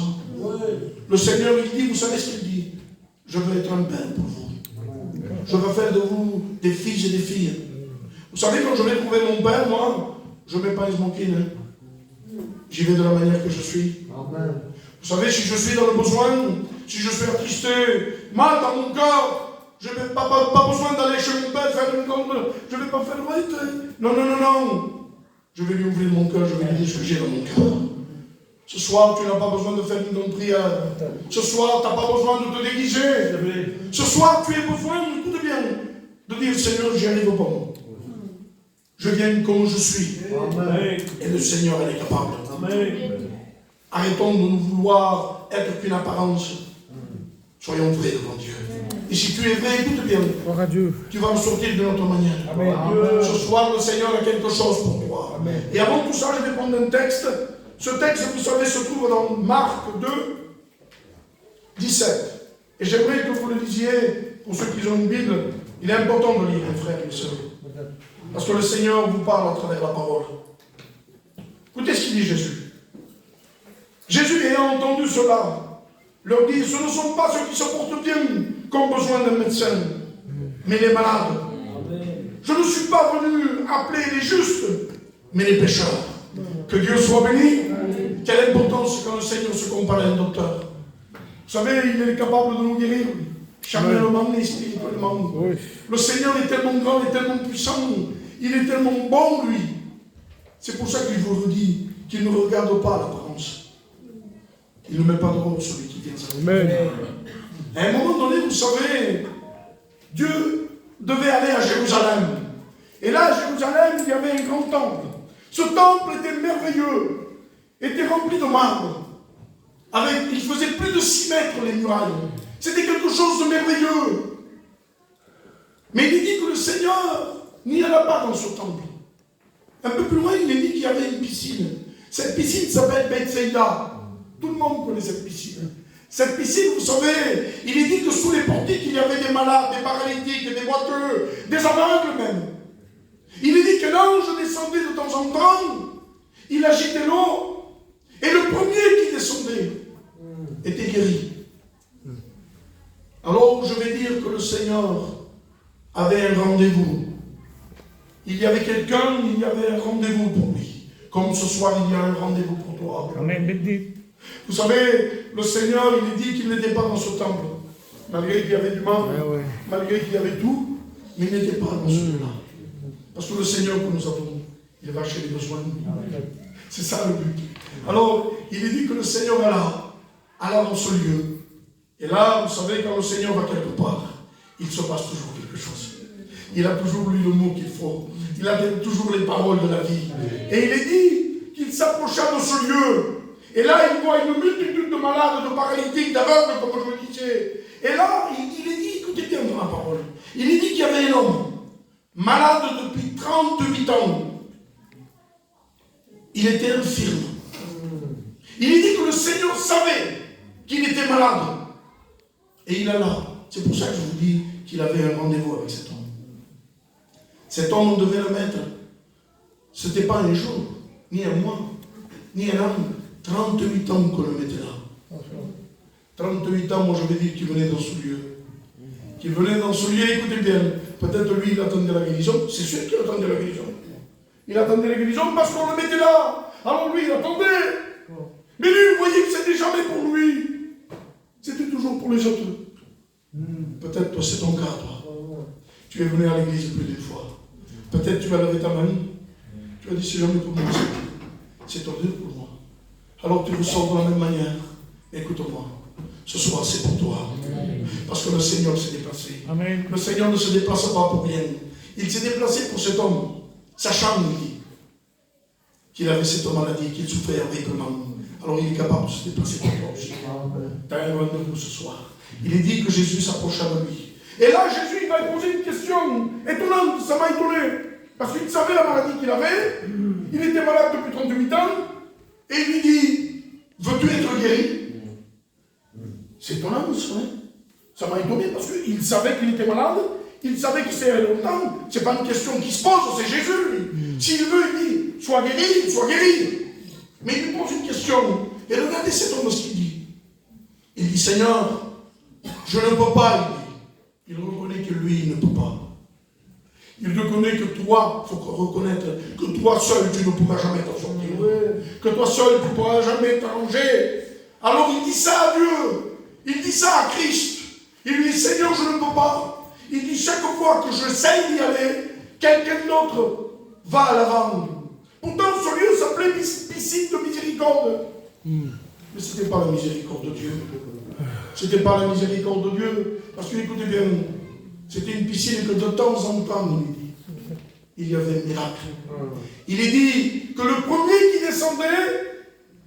Le Seigneur, il dit, vous savez ce qu'il dit? Je veux être un père pour vous. Je veux faire de vous des fils et des filles. Vous savez, quand je vais trouver mon père, moi, je ne mets pas un smoking. J'y vais de la manière que je suis. Amen. Vous savez, si je suis dans le besoin, si je suis attristé, mal dans mon corps, je n'ai pas besoin d'aller chez mon père faire une grande... Je ne vais pas faire... Non, non, non, non. Je vais lui ouvrir mon cœur, je vais lui dire ce que j'ai dans mon cœur. Ce soir, tu n'as pas besoin de faire une grande prière. Ce soir, tu n'as pas besoin de te déguiser. Ce soir, tu as besoin, écoute bien, de dire, Seigneur, j'y arrive pas. Je viens comme je suis. Amen. Et le Seigneur, elle est capable. Amen. Arrêtons de nous vouloir être qu'une apparence. Soyons vrais devant Dieu. Et si tu es vrai, écoute bien. Gloire à Dieu. Tu vas en sortir de notre manière. Amen. Ce soir, le Seigneur a quelque chose pour toi. Amen. Et avant tout ça, je vais prendre un texte. Ce texte, vous savez, se trouve dans Marc 2, 17. Et j'aimerais que vous le lisiez, pour ceux qui ont une Bible. Il est important de lire, mes frères et mes sœurs. Parce que le Seigneur vous parle à travers la parole. Écoutez ce qu'il dit Jésus. Jésus, ayant entendu cela, leur dit, ce ne sont pas ceux qui se portent bien qui ont besoin d'un médecin, mais les malades. Je ne suis pas venu appeler les justes, mais les pécheurs. Que Dieu soit béni. Quelle importance quand le Seigneur se compare à un docteur. Vous savez, il est capable de nous guérir, charnellement et spirituellement. Oui. Le Seigneur est tellement grand, il est tellement puissant, il est tellement bon, lui. C'est pour ça qu'il vous dit qu'il ne regarde pas l'apparence. Il ne met pas de rôle celui qui vient de Amen. À un moment donné, vous savez, Dieu devait aller à Jérusalem. Et là, à Jérusalem, il y avait un grand temple. Ce temple était merveilleux, était rempli de marbre. Il faisait plus de 6 mètres les murailles. C'était quelque chose de merveilleux. Mais il est dit que le Seigneur n'y allait pas dans ce temple. Un peu plus loin, il est dit qu'il y avait une piscine. Cette piscine s'appelle Bethsaïda. Tout le monde connaît cette piscine. Cette piscine, vous savez, il est dit que sous les portiques, il y avait des malades, des paralytiques, des boiteux, des aveugles même. Il est dit que l'ange descendait de temps en temps, il agitait l'eau, et le premier qui descendait était guéri. Alors je vais dire que le Seigneur avait un rendez-vous. Il y avait quelqu'un, il y avait un rendez-vous pour lui. Comme ce soir, il y a un rendez-vous pour toi. Amen. Bendit. Vous savez, le Seigneur, il dit qu'il n'était pas dans ce temple. Malgré qu'il y avait du monde, malgré qu'il y avait tout, mais il n'était pas dans celui-là. Parce que le Seigneur que nous avons, il va chez les besoins. C'est ça le but. Alors, il est dit que le Seigneur est là dans ce lieu. Et là, vous savez, quand le Seigneur va quelque part, il se passe toujours quelque chose. Il a toujours lui le mot qu'il faut. Il a toujours les paroles de la vie. Et il est dit qu'il s'approcha de ce lieu. Et là, il voit une multitude de malades, de paralytiques, d'aveugles, comme je le disais. Et là, il est dit, écoutez bien dans la parole, il est dit qu'il y avait un homme, malade depuis 38 ans. Il était infirme. Il est dit que le Seigneur savait qu'il était malade. Et il alla. C'est pour ça que je vous dis qu'il avait un rendez-vous avec cet homme. Cet homme, on devait le mettre. Ce n'était pas un jour, ni un mois, ni un an. 38 ans qu'on le mettait là. 38 ans, moi je vais dire qu'il venait dans ce lieu. Qu'il venait dans ce lieu, écoutez bien. Peut-être lui, il attendait la guérison. C'est sûr qu'il attendait la guérison. Il attendait la guérison parce qu'on le mettait là. Alors lui, il attendait. Mais lui, vous voyez que c'était jamais pour lui. C'était toujours pour les autres. Peut-être toi, c'est ton cas, toi. Tu es venu à l'église plus d'une fois. Peut-être tu vas lever ta main. Tu as dit, c'est jamais pour moi. C'est ton Dieu pour moi. Alors tu ressors de la même manière. Écoute-moi. Ce soir, c'est pour toi. Parce que le Seigneur s'est déplacé. Amen. Le Seigneur ne se déplace pas pour rien. Il s'est déplacé pour cet homme. Sachant, il dit, qu'il avait cette maladie, qu'il souffrait aveuglement. Alors il est capable de se déplacer pour toi aussi. Tu as un rendez-vous ce soir. Il est dit que Jésus s'approcha de lui. Et là, Jésus il va lui poser une question étonnante. Ça m'a étonné. Parce qu'il savait la maladie qu'il avait. Il était malade depuis 38 ans. Et il lui dit, veux-tu être guéri? C'est étonnant, ça. Hein? Ça m'a étonné parce qu'il savait qu'il était malade. Il savait qu'il s'est longtemps. Ce n'est pas une question qui se pose, c'est Jésus, lui. S'il veut, il dit, sois guéri, sois guéri. Mais il lui pose une question. Et regardez cet homme ce qu'il dit. Il dit, Seigneur, je ne peux pas, il dit. Il reconnaît que lui, il ne peut pas. Il reconnaît que toi, il faut reconnaître que toi seul, tu ne pourras jamais t'en sortir. Que toi seul, tu ne pourras jamais t'arranger. Alors il dit ça à Dieu. Il dit ça à Christ. Il lui dit, Seigneur, je ne peux pas. Il dit, chaque fois que j'essaye d'y aller, quelqu'un d'autre va à l'avant. Pourtant, ce lieu s'appelait piscine de miséricorde. Mais ce n'était pas la miséricorde de Dieu. Ce n'était pas la miséricorde de Dieu. Parce que, écoutez bien, c'était une piscine que de temps en temps, il y avait un miracle. Il est dit que le premier qui descendait,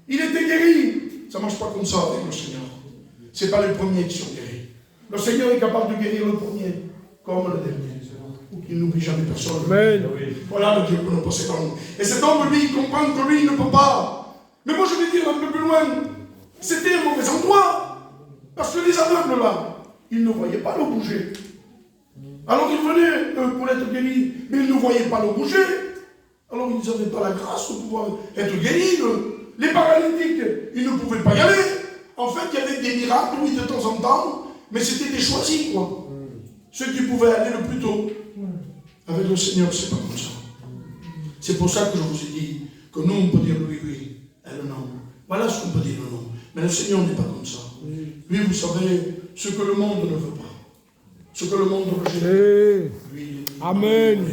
il était guéri. Ça ne marche pas comme ça avec le Seigneur. Ce n'est pas les premiers qui sont guéris. Le Seigneur est capable de guérir le premier, comme le dernier. Il n'oublie jamais personne. Amen. Voilà le Dieu que nous possédons. Et cet homme, lui, il comprend que lui, il ne peut pas. Mais moi, je vais dire un peu plus loin, c'était un mauvais endroit. Parce que les aveugles, là, ils ne voyaient pas l'eau bouger. Alors ils venaient pour être guéris, mais ils ne voyaient pas l'eau bouger. Alors ils n'avaient pas la grâce de pouvoir être guéris. Les paralytiques, ils ne pouvaient pas y aller. En fait, il y avait des miracles, oui, de temps en temps, mais c'était des choisis, quoi. Ceux qui pouvaient aller le plus tôt. Avec le Seigneur, c'est pas comme ça. C'est pour ça que je vous ai dit que nous, on peut dire oui, oui, et le non. Voilà ce qu'on peut dire le non. Mais le Seigneur n'est pas comme ça. Lui, vous savez, ce que le monde ne veut pas. Ce que le monde rejette. Lui, Amen.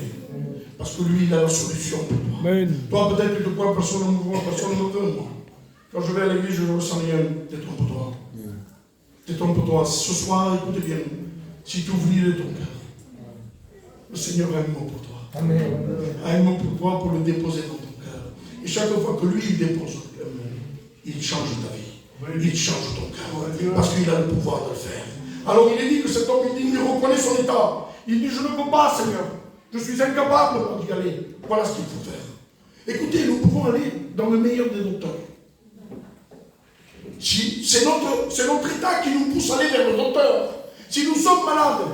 Parce que lui, il a la solution pour toi. Amen. Toi, peut-être que toi, personne ne me voit, personne ne me veut, moi. Quand je vais à l'église, je ne ressens rien. Détrompe-toi. Détrompe-toi. Ce soir, écoutez bien, si tu ouvres ton cœur, le Seigneur a un mot pour toi. Amen. A un mot pour toi pour le déposer dans ton cœur. Et chaque fois que lui, il dépose le cœur, il change ta vie. Il change ton cœur. Parce qu'il a le pouvoir de le faire. Alors il est dit que cet homme, il reconnaît son état. Il dit, je ne peux pas, Seigneur. Je suis incapable d'y aller. Voilà ce qu'il faut faire. Écoutez, nous pouvons aller dans le meilleur des docteurs. C'est notre état qui nous pousse à aller vers le docteur. Si nous sommes malades,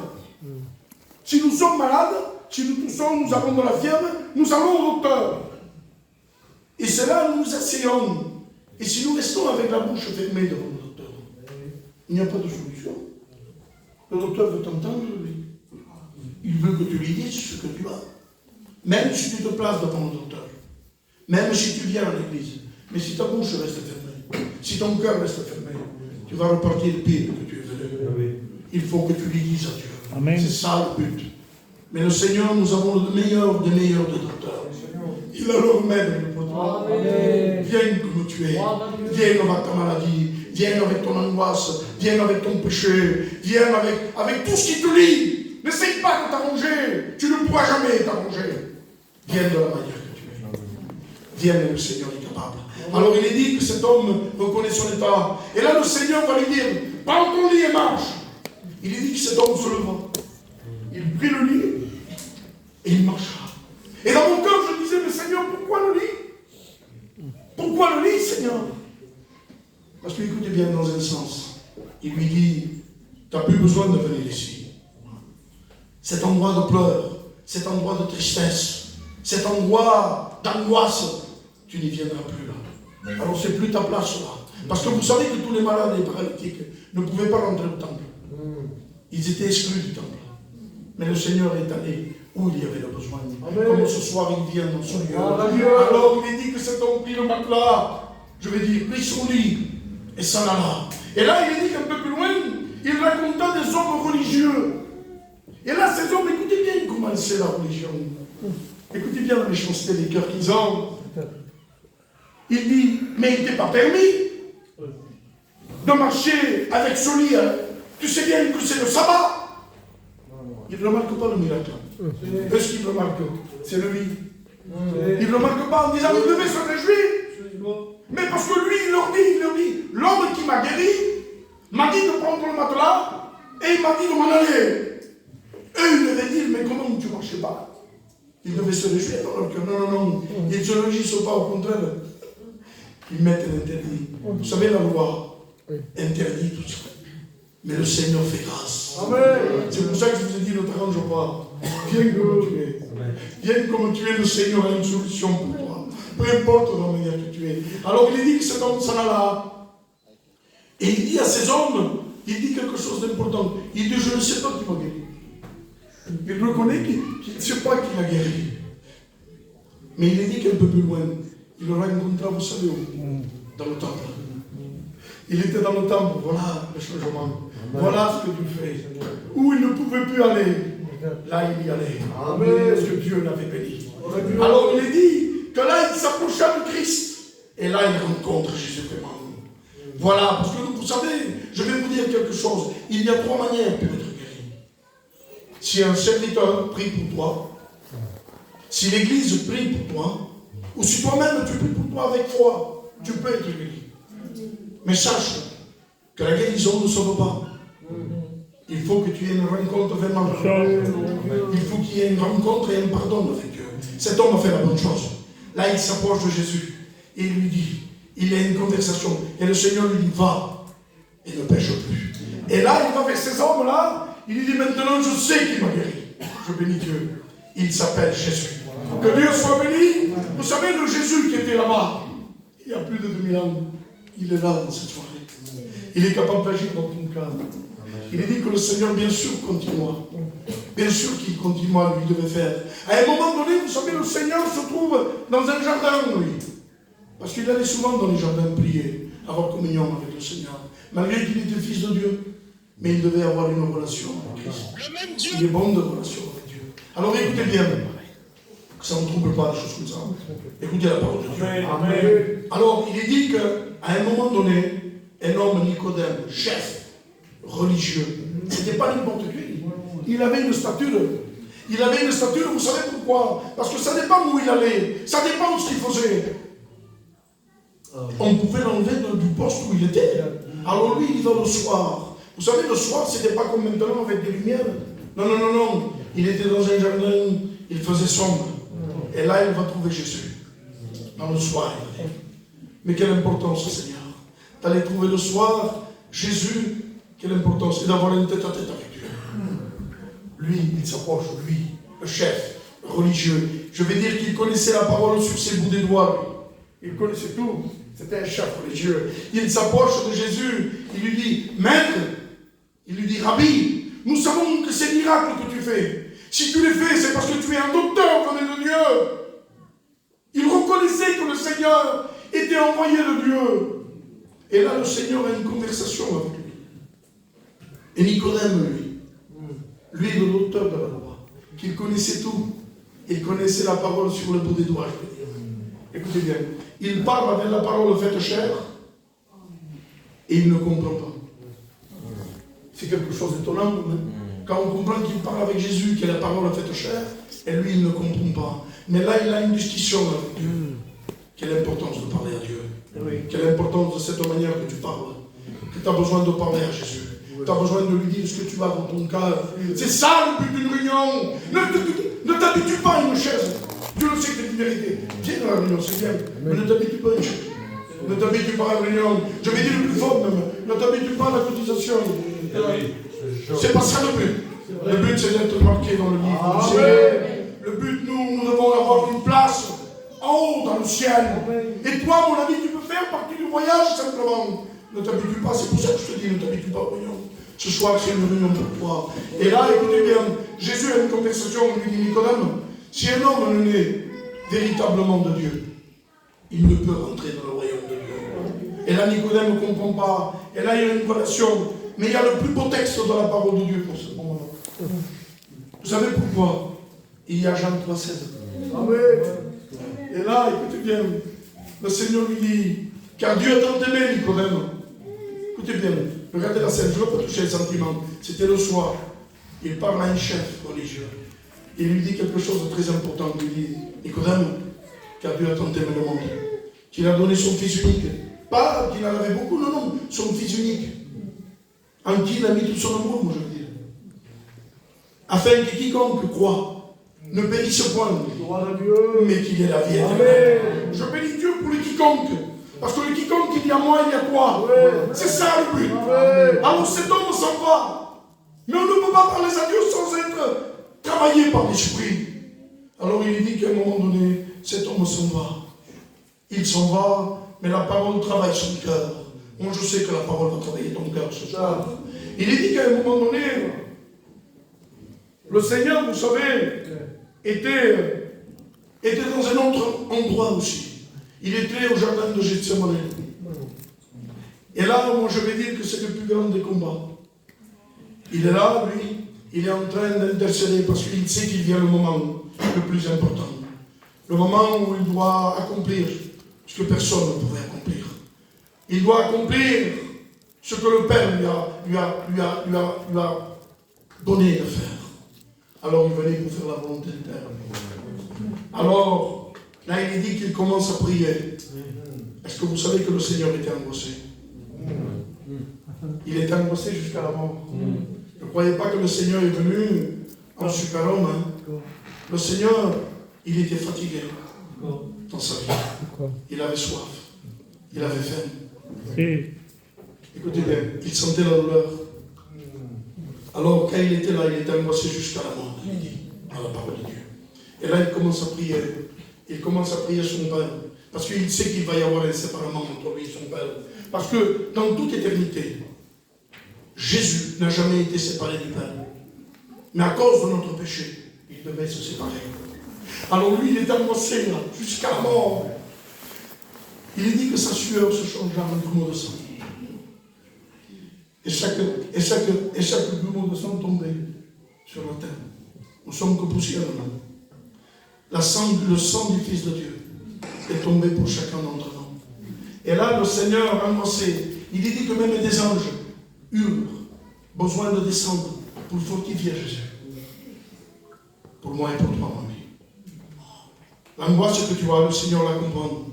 si nous nous toussons, nous avons de la fièvre, nous allons au docteur. Et c'est là où nous essayons. Et si nous restons avec la bouche fermée devant le docteur, il n'y a pas de solution. Le docteur veut t'entendre, lui. Il veut que tu lui dises ce que tu as. Même si tu te places devant le docteur. Même si tu viens à l'église. Mais si ta bouche reste fermée, Si ton cœur reste fermé, tu vas repartir pire que tu es venu. Il faut que tu lui dises à Dieu. Amen. C'est ça le but. Mais le Seigneur, nous avons le meilleur des meilleurs de docteurs. Il a le remède pour toi. Viens comme tu es. Viens avec ta maladie. Viens avec ton angoisse. Viens avec ton péché. Viens avec tout ce qui te lie. N'essaye pas de t'arranger. Tu ne pourras jamais t'arranger. Viens de la manière que tu es. Viens, le Seigneur est capable. Alors il est dit que cet homme reconnaît son état. Et là, le Seigneur va lui dire, prends ton lit et marche. Il est dit que cet homme se leva. Il prit le lit et il marcha. Et dans mon cœur, je disais, mais Seigneur, pourquoi le lit? Pourquoi le lit, Seigneur? Parce que, écoutez bien, dans un sens, il lui dit, tu n'as plus besoin de venir ici. Cet endroit de pleurs, cet endroit de tristesse, cet endroit d'angoisse, tu n'y viendras plus là. Alors, c'est plus ta place là. Parce que vous savez que tous les malades et paralytiques ne pouvaient pas rentrer au temple. Ils étaient exclus du temple. Mais le Seigneur est allé où il y avait le besoin. Comme ce soir, il vient dans son lieu. Alors, il est dit que cet homme prit le matelas, je vais dire, prit son lit et s'en alla. Et là, il est dit qu'un peu plus loin, il raconta des hommes religieux. Et là, ces hommes, écoutez bien comment c'est la religion. Écoutez bien la méchanceté des cœurs qu'ils ont. Il dit, mais il n'était pas permis de marcher avec ce lit. Tu sais bien que c'est le sabbat. Il ne remarque pas le miracle. Ce qu'il remarque, c'est le lit. Il ne remarque pas en disant, il devait se réjouir. Mais parce que lui, il leur dit, l'homme qui m'a guéri m'a dit de prendre le matelas et il m'a dit de m'en aller. Eux, ils devaient dire, mais comment tu ne marchais pas? Ils devaient se réjouir dans leur cœur. Non. Ils ne se réjouissent pas, au contraire. Ils mettent l'interdit. Vous savez, la loi interdit tout ça. Mais le Seigneur fait grâce. C'est pour ça que je vous ai dit, ne t'arrange pas. Viens comme tu es. Viens comme tu es, le Seigneur a une solution pour toi. Peu importe la manière que tu es. Alors il dit que cet homme s'en alla. Et il dit à ces hommes, il dit quelque chose d'important. Il dit, je ne sais pas qui m'a guéri. Il reconnaît qu'il ne sait pas qui l'a guéri. Mais il est dit qu'un peu plus loin, il le rencontra, vous savez où? Dans le temple. Il était dans le temple, voilà le changement. Voilà ce que Dieu fait. Où il ne pouvait plus aller, là il y allait. Parce que Dieu l'avait béni. Alors il est dit que là il s'approcha de Christ. Et là il rencontre Jésus vraiment. Voilà, parce que vous savez, je vais vous dire quelque chose. Il y a 3 manières pour être guéri. Si un serviteur prie pour toi, si l'église prie pour toi, ou si toi-même tu pries pour toi avec foi, tu peux être guéri. Mais sache que la guérison ne sauve pas. Il faut que tu aies une rencontre vraiment. Il faut qu'il y ait une rencontre et un pardon avec Dieu. Cet homme a fait la bonne chose. Là, il s'approche de Jésus et il lui dit, il y a une conversation. Et le Seigneur lui dit, va et ne pêche plus. Et là, il va vers ces hommes-là. Il lui dit, maintenant, je sais qu'il m'a guéri. Je bénis Dieu. Il s'appelle Jésus. Que Dieu soit béni. Vous savez, le Jésus qui était là-bas, il y a plus de 2000 ans, il est là dans cette soirée. Il est capable d'agir dans ton cas. Il est dit que le Seigneur, bien sûr, continuera. Bien sûr qu'il continuera, lui devait faire. À un moment donné, vous savez, le Seigneur se trouve dans un jardin, lui. Parce qu'il allait souvent dans les jardins prier, avoir communion avec le Seigneur. Malgré qu'il était fils de Dieu. Mais il devait avoir une relation avec Christ. Il est bon de relation avec Dieu. Alors écoutez bien, que ça ne trouble pas les choses comme ça. Écoutez la parole de Dieu. Amen. Alors il est dit qu'à un moment donné, un homme, Nicodème, chef religieux, c'était pas n'importe qui. Il avait une stature. Il avait une stature, vous savez pourquoi? Parce que ça dépend où il allait, ça dépend de ce qu'il faisait. On pouvait l'enlever du poste où il était. Alors lui, il va le soir. Vous savez, le soir, c'était pas comme maintenant avec des lumières. Non. Il était dans un jardin, il faisait sombre. Et là, il va trouver Jésus. Dans le soir, il va dire. Mais quelle importance, Seigneur, d'aller trouver le soir Jésus. Quelle importance, c'est d'avoir une tête-à-tête avec Dieu. Lui, il s'approche, lui, le chef religieux. Je vais dire qu'il connaissait la parole sur ses bouts des doigts. Lui. Il connaissait tout. C'était un chef religieux. Il s'approche de Jésus. Il lui dit, Maître, il lui dit, Rabbi, nous savons que ces miracles que tu fais, si tu les fais, c'est parce que tu es un docteur venant de Dieu. Il reconnaissait que le Seigneur était envoyé de Dieu. Et là, le Seigneur a une conversation avec lui. Et Nicodème, lui, le docteur de la loi, qu'il connaissait tout. Il connaissait la parole sur le bout des doigts, je veux dire. Écoutez bien. Il parle avec la parole faite chair et il ne comprend pas. C'est quelque chose d'étonnant. Hein? Quand on comprend qu'il parle avec Jésus, qu'il a la parole faite chair, et lui, il ne comprend pas. Mais là, il a une discussion avec Dieu. Quelle importance de parler à Dieu. Quelle importance de cette manière que tu parles. Que tu as besoin de parler à Jésus. Tu as besoin de lui dire ce que tu as dans ton cœur. C'est ça le but d'une réunion. Ne t'habitue pas à une chaise. Dieu le sait que c'est une vérité. Viens dans la réunion, c'est bien. Mais ne t'habitue pas à une chaise. Ne t'habitue pas à une réunion. Je vais dire le plus fort même. Ne t'habitue pas à la cotisation. C'est pas ça le but. Le but, c'est d'être marqué dans le livre du Seigneur. Le but, nous devons avoir une place en haut dans le ciel. Et toi, mon ami, tu peux faire partie du voyage simplement. Ne t'habitue pas, c'est pour ça que je te dis, ne t'habitue pas aux réunions. Ce soir, c'est une réunion pour toi. Et là, écoutez bien, Jésus a une conversation, il lui dit, Nicodème, si un homme ne naît véritablement de Dieu, il ne peut rentrer dans le royaume de Dieu. Et là, Nicodème ne comprend pas. Et là, il y a une relation. Mais il y a le plus beau texte dans la parole de Dieu pour ce moment-là. Vous savez pourquoi? Il y a Jean 3,16. Amen. Et là, écoutez bien, le Seigneur lui dit, car Dieu a tant aimé Nicodème. Écoutez bien, regardez la scène, je ne veux pas toucher les sentiments. C'était le soir. Il parle à un chef religieux. Il lui dit quelque chose de très important. Il lui dit, Nicodème, car Dieu a tant aimé le monde, qu'il a donné son fils unique. Pas qu'il en avait beaucoup, non, non, son fils unique. En qui il a mis tout son amour, moi je veux dire. Afin que quiconque croit ne périsse point, mais qu'il ait la vie éternelle. Je bénis Dieu pour le quiconque. Parce que le quiconque, il y a moi, il y a quoi? C'est ça le but. Alors cet homme s'en va. Mais on ne peut pas parler à Dieu sans être travaillé par l'esprit. Alors il dit qu'à un moment donné, cet homme s'en va. Il s'en va, mais la parole travaille son cœur. Moi je sais que la parole va travailler ton cœur ce soir. Il dit qu'à un moment donné, le Seigneur, vous savez, était dans un autre endroit aussi. Il était au jardin de Gethsemane. Et là, moi je vais dire que c'est le plus grand des combats. Il est là, lui, il est en train d'intercéder parce qu'il sait qu'il vient le moment le plus important. Le moment où il doit accomplir ce que personne ne pouvait accomplir. Il doit accomplir ce que le Père lui a donné de faire. Alors il venait pour faire la volonté du Père. Alors, là il dit qu'il commence à prier. Est-ce que vous savez que le Seigneur était angoissé? Il était angoissé jusqu'à la mort. Ne croyez pas que le Seigneur est venu en super-homme. Hein. Le Seigneur, il était fatigué dans sa vie. Il avait soif. Il avait faim. Écoutez bien, il sentait la douleur. Alors, quand il était là, il était angoissé jusqu'à la mort, il dit, à la parole de Dieu. Et là, il commence à prier. Il commence à prier son Père. Parce qu'il sait qu'il va y avoir un séparement entre lui et son Père. Parce que dans toute éternité, Jésus n'a jamais été séparé du Père. Mais à cause de notre péché, il devait se séparer. Alors lui, il est angoissé là, jusqu'à la mort. Il dit que sa sueur se changea en grumeaux de sang. Et chaque grumeau de sang tombait sur la terre. Nous sommes que poussière maintenant. Le sang du Fils de Dieu est tombé pour chacun d'entre nous. Et là, le Seigneur angoissé, il dit que même des anges eurent besoin de descendre pour fortifier Jésus. Pour moi et pour toi, mon ami. L'angoisse que tu as, le Seigneur la comprend.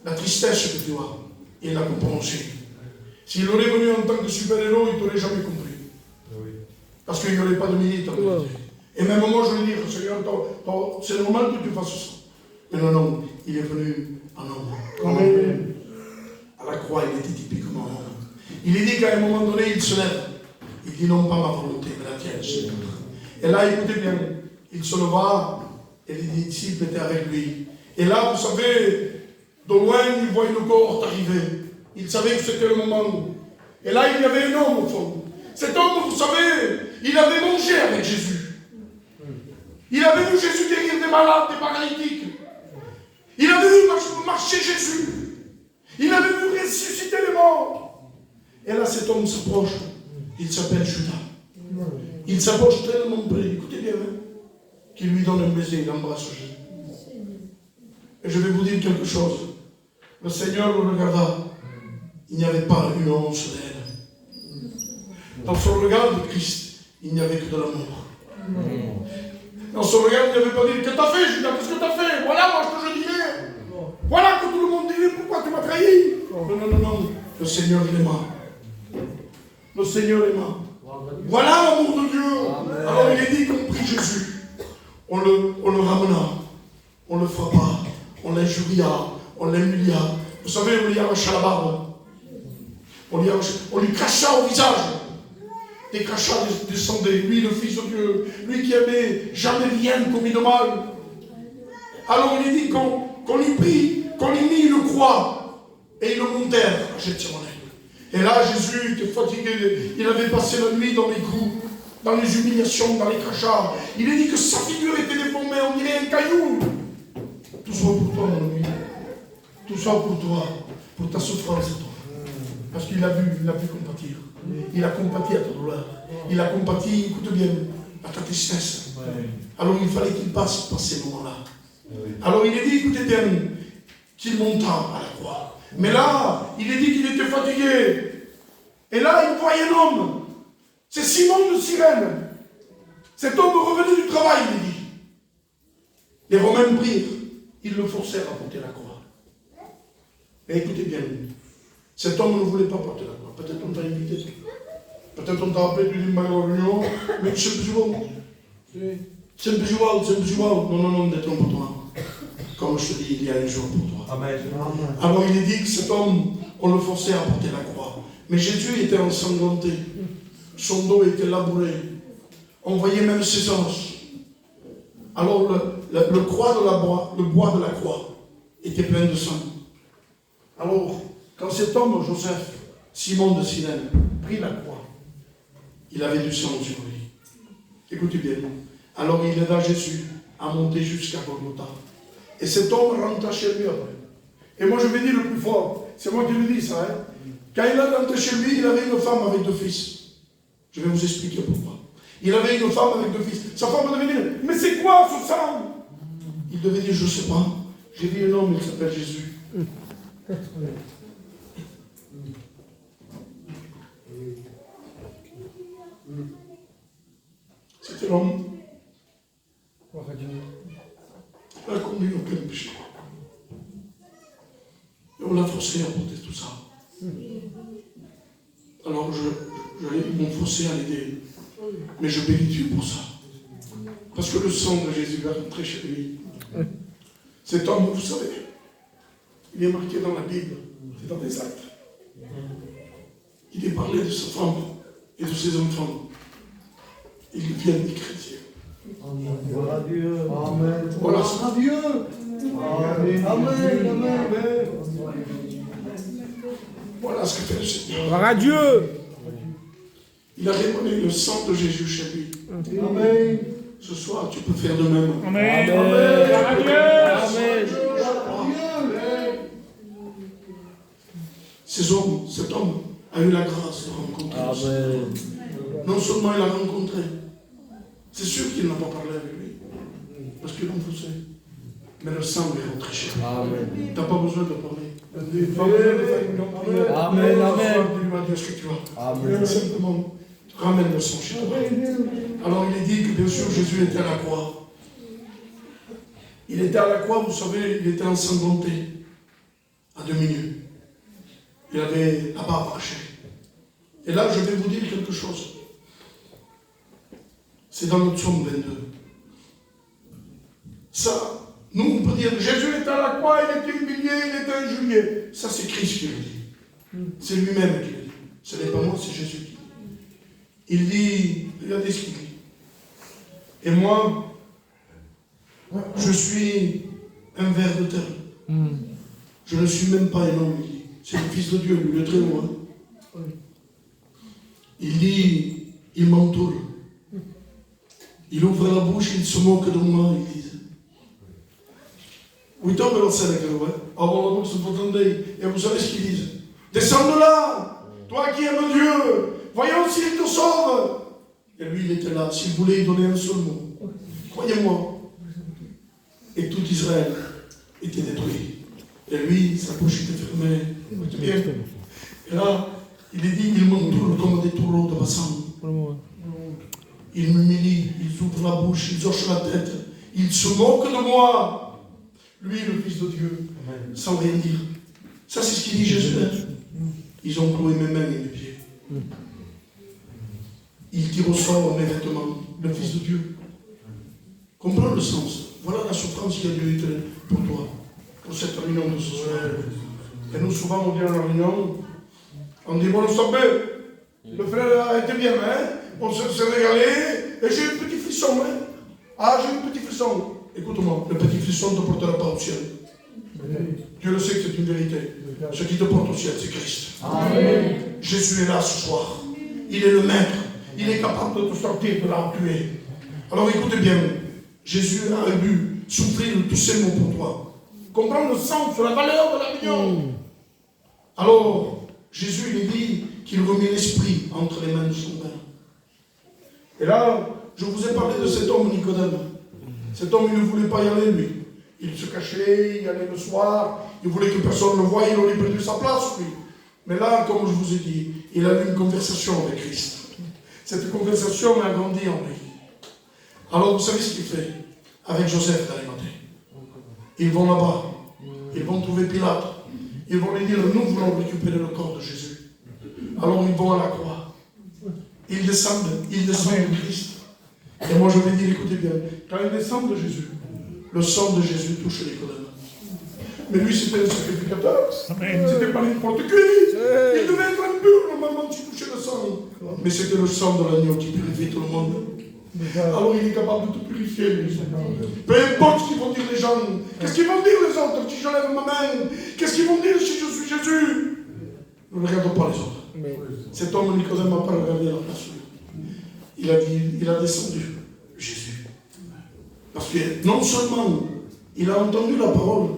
La tristesse que tu as, il la comprend aussi. S'il aurait venu en tant que super-héros, il ne t'aurait jamais compris. Parce qu'il n'y aurait pas de militaire. Et même moi, je vais dire, Seigneur, c'est normal que tu fasses ça. Mais non, il est venu en homme. À la croix, il était typiquement homme. Il est dit qu'à un moment donné, il se lève. Il dit non pas ma volonté, mais la tienne, Seigneur. Et là, écoutez bien, il se leva et les disciples étaient avec lui. Et là, vous savez, de loin, il voit une cohorte arriver. Il savait que c'était le moment. Et là, il y avait un homme au fond. Cet homme, vous savez, il avait mangé avec Jésus. Il avait vu Jésus guérir des malades, des paralytiques. Il avait vu marcher Jésus. Il avait vu ressusciter les morts. Et là, cet homme s'approche. Il s'appelle Judas. Il s'approche tellement près, écoutez bien, hein, qu'il lui donne un baiser, il embrasse Jésus. Et je vais vous dire quelque chose. Le Seigneur le regarda. Il n'y avait pas une once d'haine. Dans son regard de Christ, il n'y avait que de l'amour. Dans son regard, il n'avait pas dit, qu'est-ce que t'as fait, Judas? Qu'est-ce que t'as fait? Voilà moi ce que je dirais. Voilà que tout le monde dirait, pourquoi tu m'as trahi? Non. Le Seigneur, il aima. Le Seigneur aima. Voilà l'amour de Dieu. Amen. Alors il est dit qu'on prit Jésus. On le ramena. On le frappa. On l'injuria. On l'humilia. Vous savez, on lui arracha la barbe. On lui cracha au visage. Des crachats descendaient. Lui, le Fils de Dieu. Lui qui aimait jamais rien commis de mal. Alors il est dit qu'on lui prit, qu'on lui mit une croix. Et ils le montèrent à Gethsémani. Et là, Jésus était fatigué. Il avait passé la nuit dans les groupes, dans les humiliations, dans les crachats. Il est dit que sa figure était déformée, on dirait un caillou. Tout ça pour toi, mon ami. Tout ça pour toi, pour ta souffrance, toi. Parce qu'il a pu compatir. Il a compati à ta douleur. Il a compati, écoute bien, à ta tristesse. Alors il fallait qu'il passe par ces moments-là. Alors il est dit, écoutez bien, qu'il monta à la croix. Mais là, il est dit qu'il était fatigué. Et là, il voyait un homme. C'est Simon de Cyrène. Cet homme revenu du travail, il est dit. Les Romains prirent. Ils le forcèrent à porter la croix. Et écoutez bien, cet homme ne voulait pas porter la croix. Peut-être on t'a invité. Peut-être on t'a appelé du réunion, mais c'est plus bon. C'est plus bon. Non, détrompe-toi. Comme je te dis, il y a un jour pour toi. Amen. Alors il est dit que cet homme, on le forçait à porter la croix. Mais Jésus était ensanglanté. Son dos était labouré. On voyait même ses os. Alors le bois de la croix était plein de sang. Alors, quand cet homme, Joseph, Simon de Cyrène, prit la croix, il avait du sang sur lui. Écoutez bien. Alors il aida Jésus à monter jusqu'à Golgotha. Et cet homme rentra chez lui après. Et moi je vais dire le plus fort, c'est moi qui le dis ça. Hein. Quand il est rentré chez lui, il avait une femme avec 2 fils. Je vais vous expliquer pourquoi. Il avait une femme avec 2 fils. Sa femme devait dire, mais c'est quoi ce sang? Il devait dire, je ne sais pas. J'ai vu un homme, il s'appelle Jésus. C'était l'homme. Il a commis aucun péché. Et on l'a forcé à porter tout ça. Alors ils m'ont forcé à l'aider. Mais je bénis Dieu pour ça. Parce que le sang de Jésus va rentrer chez lui. Cet homme, vous savez, il est marqué dans la Bible, c'est dans des actes. Il est parlé de sa femme et de ses enfants. Ils deviennent des chrétiens. Gloire à Dieu. Amen. Voilà. Gloire à Dieu. Amen. Amen. Voilà ce que fait le Seigneur. Gloire à Dieu. Il a démonné le sang de Jésus chez lui. Amen. Ce soir, tu peux faire de même. Amen. Gloire à Dieu. Amen. Cet homme a eu la grâce de rencontrer le Seigneur. Non seulement il l'a rencontré, c'est sûr qu'il n'a pas parlé avec lui, parce qu'il l'ont poussé. Mais le sang est rentré chez lui. Tu n'as pas besoin de parler. Tu n'as pas besoin de faire une prière. Amen. Amen. Dis-lui à Dieu ce que tu as. Amen. Simplement, ramène le sang chez toi. Alors il est dit que bien sûr Jésus était à la croix. Il était à la croix, vous savez, il était ensanglanté à demi-nu. Il avait la barbe arrachée. Et là, je vais vous dire quelque chose. C'est dans le psaume 22. Ça, nous, on peut dire, Jésus était à la croix, il était humilié, il était injurié. Ça, c'est Christ qui le dit. C'est lui-même qui le dit. Ce n'est pas moi, c'est Jésus qui le dit. Il dit, regardez ce qu'il dit. Et moi, je suis un ver de terre. Je ne suis même pas un homme, il dit. C'est le Fils de Dieu, lui, le très loin. Il dit, il m'entoure. Il ouvre la bouche, il se moque de moi, il dit. Oui, tombe dans le Sénégal, ouais. Avant la bouche, vous entendez. Et vous savez ce qu'ils disent. Descends de là, toi qui aimes Dieu, voyons s'il te sauve. Et lui, il était là, s'il voulait donner un seul mot. Croyez-moi. Et tout Israël était détruit. Et lui, sa bouche était fermée. Bien. Et là, il est dit, il m'entoure comme des taureaux de bassin. Il m'humilie, il ouvre la bouche, il hoche la tête, il se moque de moi. Lui, le Fils de Dieu, sans rien dire. Ça, c'est ce qu'il dit Jésus. Ils ont cloué mes mains et mes pieds. Il tire au sort mes vêtements, le Fils de Dieu. Comprends le sens. Voilà la souffrance qu'il y a dû être pour toi, pour cette réunion de ce soir. Et nous, souvent, on vient à la réunion, on dit, bon, le sommet, le frère a été bien, hein? On s'est régalé, et j'ai eu un petit frisson, hein? Ah, j'ai eu un petit frisson. Écoute-moi, le petit frisson ne te portera pas au ciel. Dieu le sait que c'est une vérité. Ce qui te porte au ciel, c'est Christ. Amen. Jésus est là ce soir. Il est le maître. Il est capable de te sortir de là où tu es. Alors écoutez bien, Jésus a dû souffrir tous ces mots pour toi. Comprends le sens, la valeur de la réunion. Alors, Jésus, il dit qu'il remet l'esprit entre les mains de son Père. Et là, je vous ai parlé de cet homme Nicodème. Cet homme, il ne voulait pas y aller, lui. Il se cachait, il allait le soir, il voulait que personne ne le voie, il aurait perdu sa place, lui. Mais là, comme je vous ai dit, il a eu une conversation avec Christ. Cette conversation a grandi en lui. Alors, vous savez ce qu'il fait avec Joseph d'Arimathée? Ils vont là-bas, ils vont trouver Pilate, ils vont lui dire, nous voulons récupérer le corps de Jésus. Alors, ils vont à la croix. Ils descendent de Christ. Et moi, je vais dire, écoutez bien, quand ils descendent de Jésus, le sang de Jésus touche Nicodème. Mais lui, c'était un sacrificateur. C'était pas n'importe qui. Il devait être impur le moment où il touchait le sang. Mais c'était le sang de l'agneau qui purifie tout le monde. Alors il est capable de te purifier, lui. Peu importe ce qu'ils vont dire les gens. Qu'est-ce qu'ils vont dire les autres si je lève ma main? Qu'est-ce qu'ils vont dire si je suis Jésus? Ne regarde pas les autres. Cet homme, Nicodème, n'a pas regardé la place. Il a dit, il a descendu Jésus. Parce que non seulement il a entendu la parole,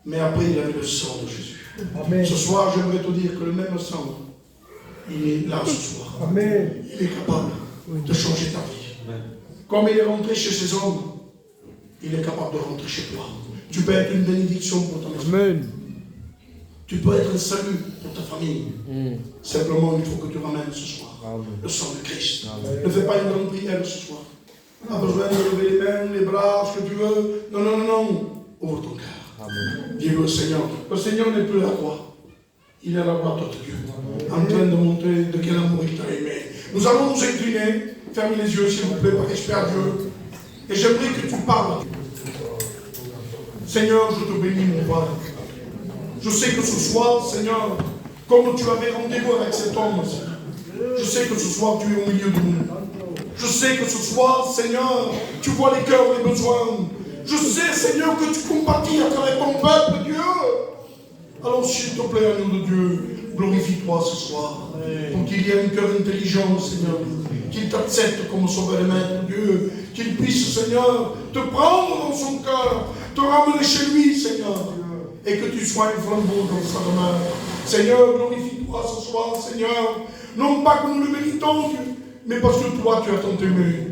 mais après il a vu le sang de Jésus. Amen. Ce soir, j'aimerais te dire que le même sang, il est là ce soir. Amen. Il est capable de changer ta vie. Amen. Comme il est rentré chez ses hommes, il est capable de rentrer chez toi. Tu peux être une bénédiction pour ta maison. Amen. Tu peux être un salut pour ta famille. Simplement, il faut que tu ramènes ce soir le sang de Christ. Amen. Ne fais pas une grande prière ce soir. Tu n'as pas besoin de lever les mains, les bras, ce que tu veux. Non, non, non, non. Ouvre ton cœur. Dis-le au Seigneur. Le Seigneur n'est plus à la croix. Il est à la droite de Dieu. En train de montrer de quel amour il t'a aimé. Nous allons nous incliner. Fermez les yeux, s'il vous plaît, par respect à Dieu. Et j'aimerais que tu parles. Seigneur, je te bénis, mon Père. Je sais que ce soir, Seigneur, comme tu avais rendez-vous avec cet homme, je sais que ce soir, tu es au milieu de nous. Je sais que ce soir, Seigneur, tu vois les cœurs, les besoins. Je sais, Seigneur, que tu compatis à travers ton peuple, Dieu. Alors, s'il te plaît, agneau de Dieu, glorifie-toi ce soir. Pour qu'il y ait un cœur intelligent, Seigneur. Qu'il t'accepte comme sauveur et maître, Dieu. Qu'il puisse, Seigneur, te prendre dans son cœur, te ramener chez lui, Seigneur. Et que tu sois un flambeau dans sa demeure. Seigneur, glorifie-toi ce soir, Seigneur. Non pas que nous le méritons, Dieu, mais parce que toi, tu as tant aimé,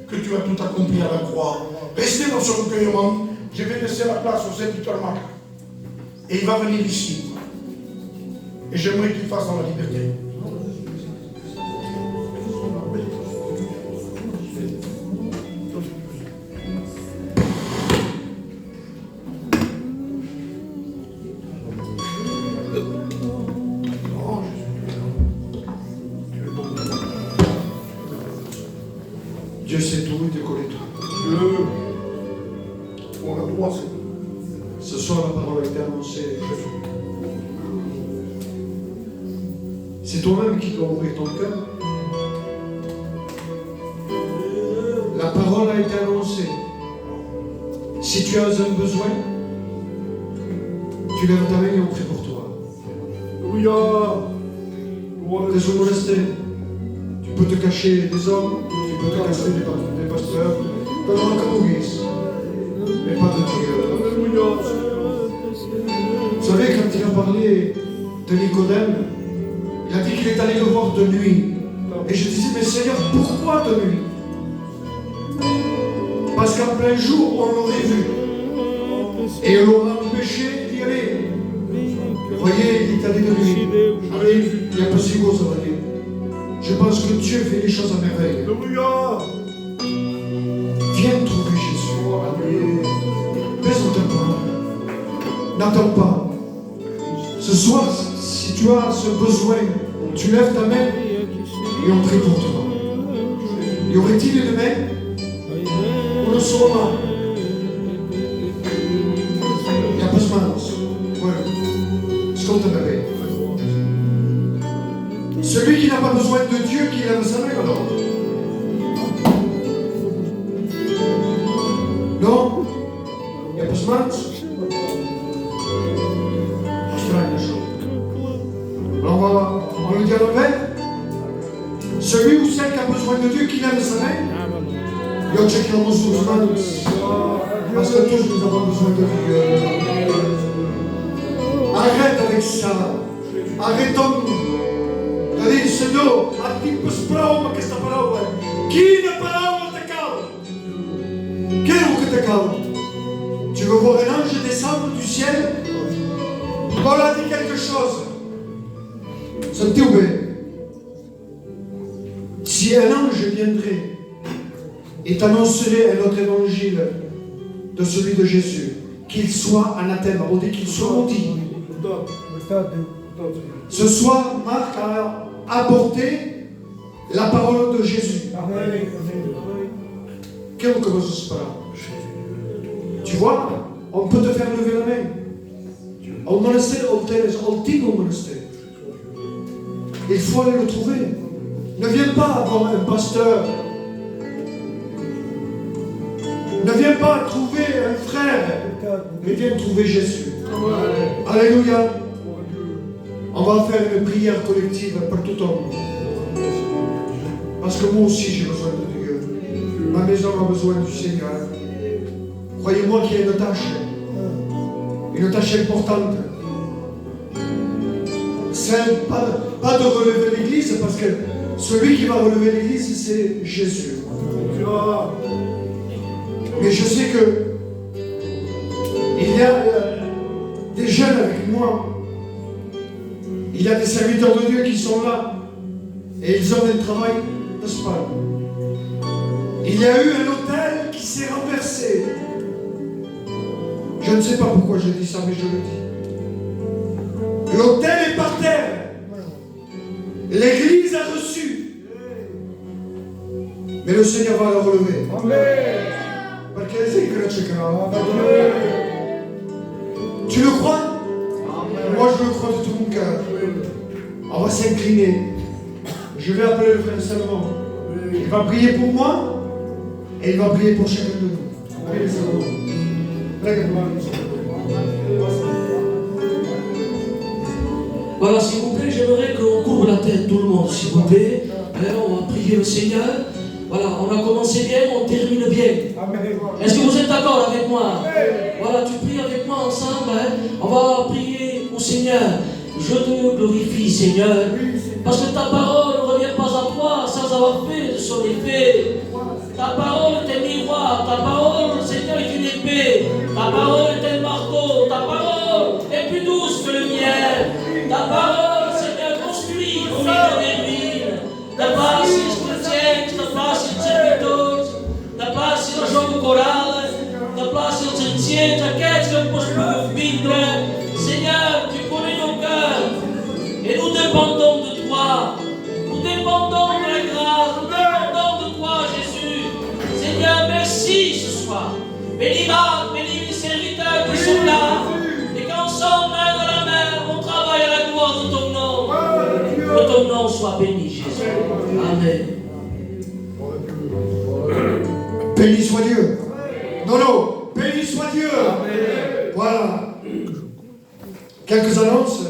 que tu as tout accompli à la croix. Restez dans ce recueillement. Je vais laisser la place au serviteur Marc. Et il va venir ici. Et j'aimerais qu'il fasse dans la liberté. Dieu sait tout, il te connaît tout. On a droit, Ce soir, la parole a été annoncée. C'est toi-même qui dois ouvrir ton cœur. La parole a été annoncée. Si tu as un besoin, tu lèves ta main et on prie pour toi. Désolé, tu peux te cacher des hommes, tu peux te cacher des pasteurs, dans la église, mais pas de Dieu. Vous savez, quand il a parlé de Nicodème, disent, mais Seigneur, pourquoi de nuit? Parce qu'en plein jour, on l'aurait vu. Et on l'aura empêché d'y aller. Vous voyez, il est allé de nuit. Allez, il n'y a pas si gros, ça va dire. Je pense que Dieu fait les choses à merveille. Alléluia. Viens trouver Jésus. Baisse ton temps. N'attends pas. Ce soir, si tu as ce besoin, tu lèves ta main et on prie pour toi. Y aurait-il une main? On le saura. Il n'y a pas de malheur. Voilà. Ce qu'on te réveille. Celui qui n'a pas besoin de Dieu, qui lève sa main alors. Non? Il n'y a pas de malheur. Alors on le dit à l'envers. Celui ou celle qui a besoin de Dieu, qui lève sa main. Io cerchiamo musulmani, parce que tous nous avons besoin de Dieu. Arrête avec ça. Arrêtons. Dire, Signore, a tempo sproma questa parola. Chi ne parola te cala? Che è che te cala? Tu veux voir un ange descendre du ciel? Paul a dit quelque chose. Sentez-vous bien. Si un ange viendrait et t'annoncerait un autre évangile de celui de Jésus, qu'il soit anathème, on dit qu'il soit maudit. Ce soir, Marc a apporté la parole de Jésus. Quel commence ce parole? Tu vois, on peut te faire lever la main. Au monastère, au Tigo monastère. Il faut aller le trouver. Ne viens pas avoir un pasteur. Ne viens pas trouver un frère, mais viens trouver Jésus. Alléluia. On va faire une prière collective pour tout homme. Parce que moi aussi j'ai besoin de Dieu. Ma maison a besoin du Seigneur. Croyez-moi qu'il y a une tâche importante. C'est pas de relever l'église, parce que celui qui va relever l'église, c'est Jésus. Mais je sais que il y a des jeunes avec moi. Il y a des serviteurs de Dieu qui sont là. Et ils ont un travail, n'est-ce pas? Il y a eu un hôtel qui s'est renversé. Je ne sais pas pourquoi je dis ça, mais je le dis. L'hôtel est par terre. L'église a reçu. Mais le Seigneur va le relever. Amen. Tu le crois? Amen. Moi je le crois de tout mon cœur. On va s'incliner. Je vais appeler le frère Salomon. Il va prier pour moi et il va prier pour chacun de nous. Allez, Salomon. Voilà, s'il vous plaît, j'aimerais qu'on couvre la tête, tout le monde, s'il vous plaît. Alors, on va prier le Seigneur. Voilà, on a commencé bien, on termine bien. Est-ce que vous êtes d'accord avec moi? Voilà, tu pries avec moi ensemble. Hein? On va prier au Seigneur. Je te glorifie, Seigneur, parce que ta parole ne revient pas à toi sans avoir fait de son effet. Ta parole est un miroir, ta parole, Seigneur, est une épée. Ta parole est un marteau, ta parole est plus douce que le miel. Ta parole, Seigneur, construit au milieu des ruines. Ta pace est ta pace est servitore, ta pace est la joie corale, ta pace est senziente, ta quête que nous pouvons vivre. Seigneur, tu connais nos cœurs et nous dépendons de toi. Nous dépendons de la grâce, nous dépendons de toi, Jésus. Seigneur, merci ce soir. Bénis Marc, bénis les serviteurs qui sont là. Et qu'ensemble, main dans la main, on travaille à la gloire de ton nom. Que ton nom soit béni, Jésus. Amen. Béni soit Dieu. Non, béni soit Dieu. Amen. Voilà. Quelques annonces.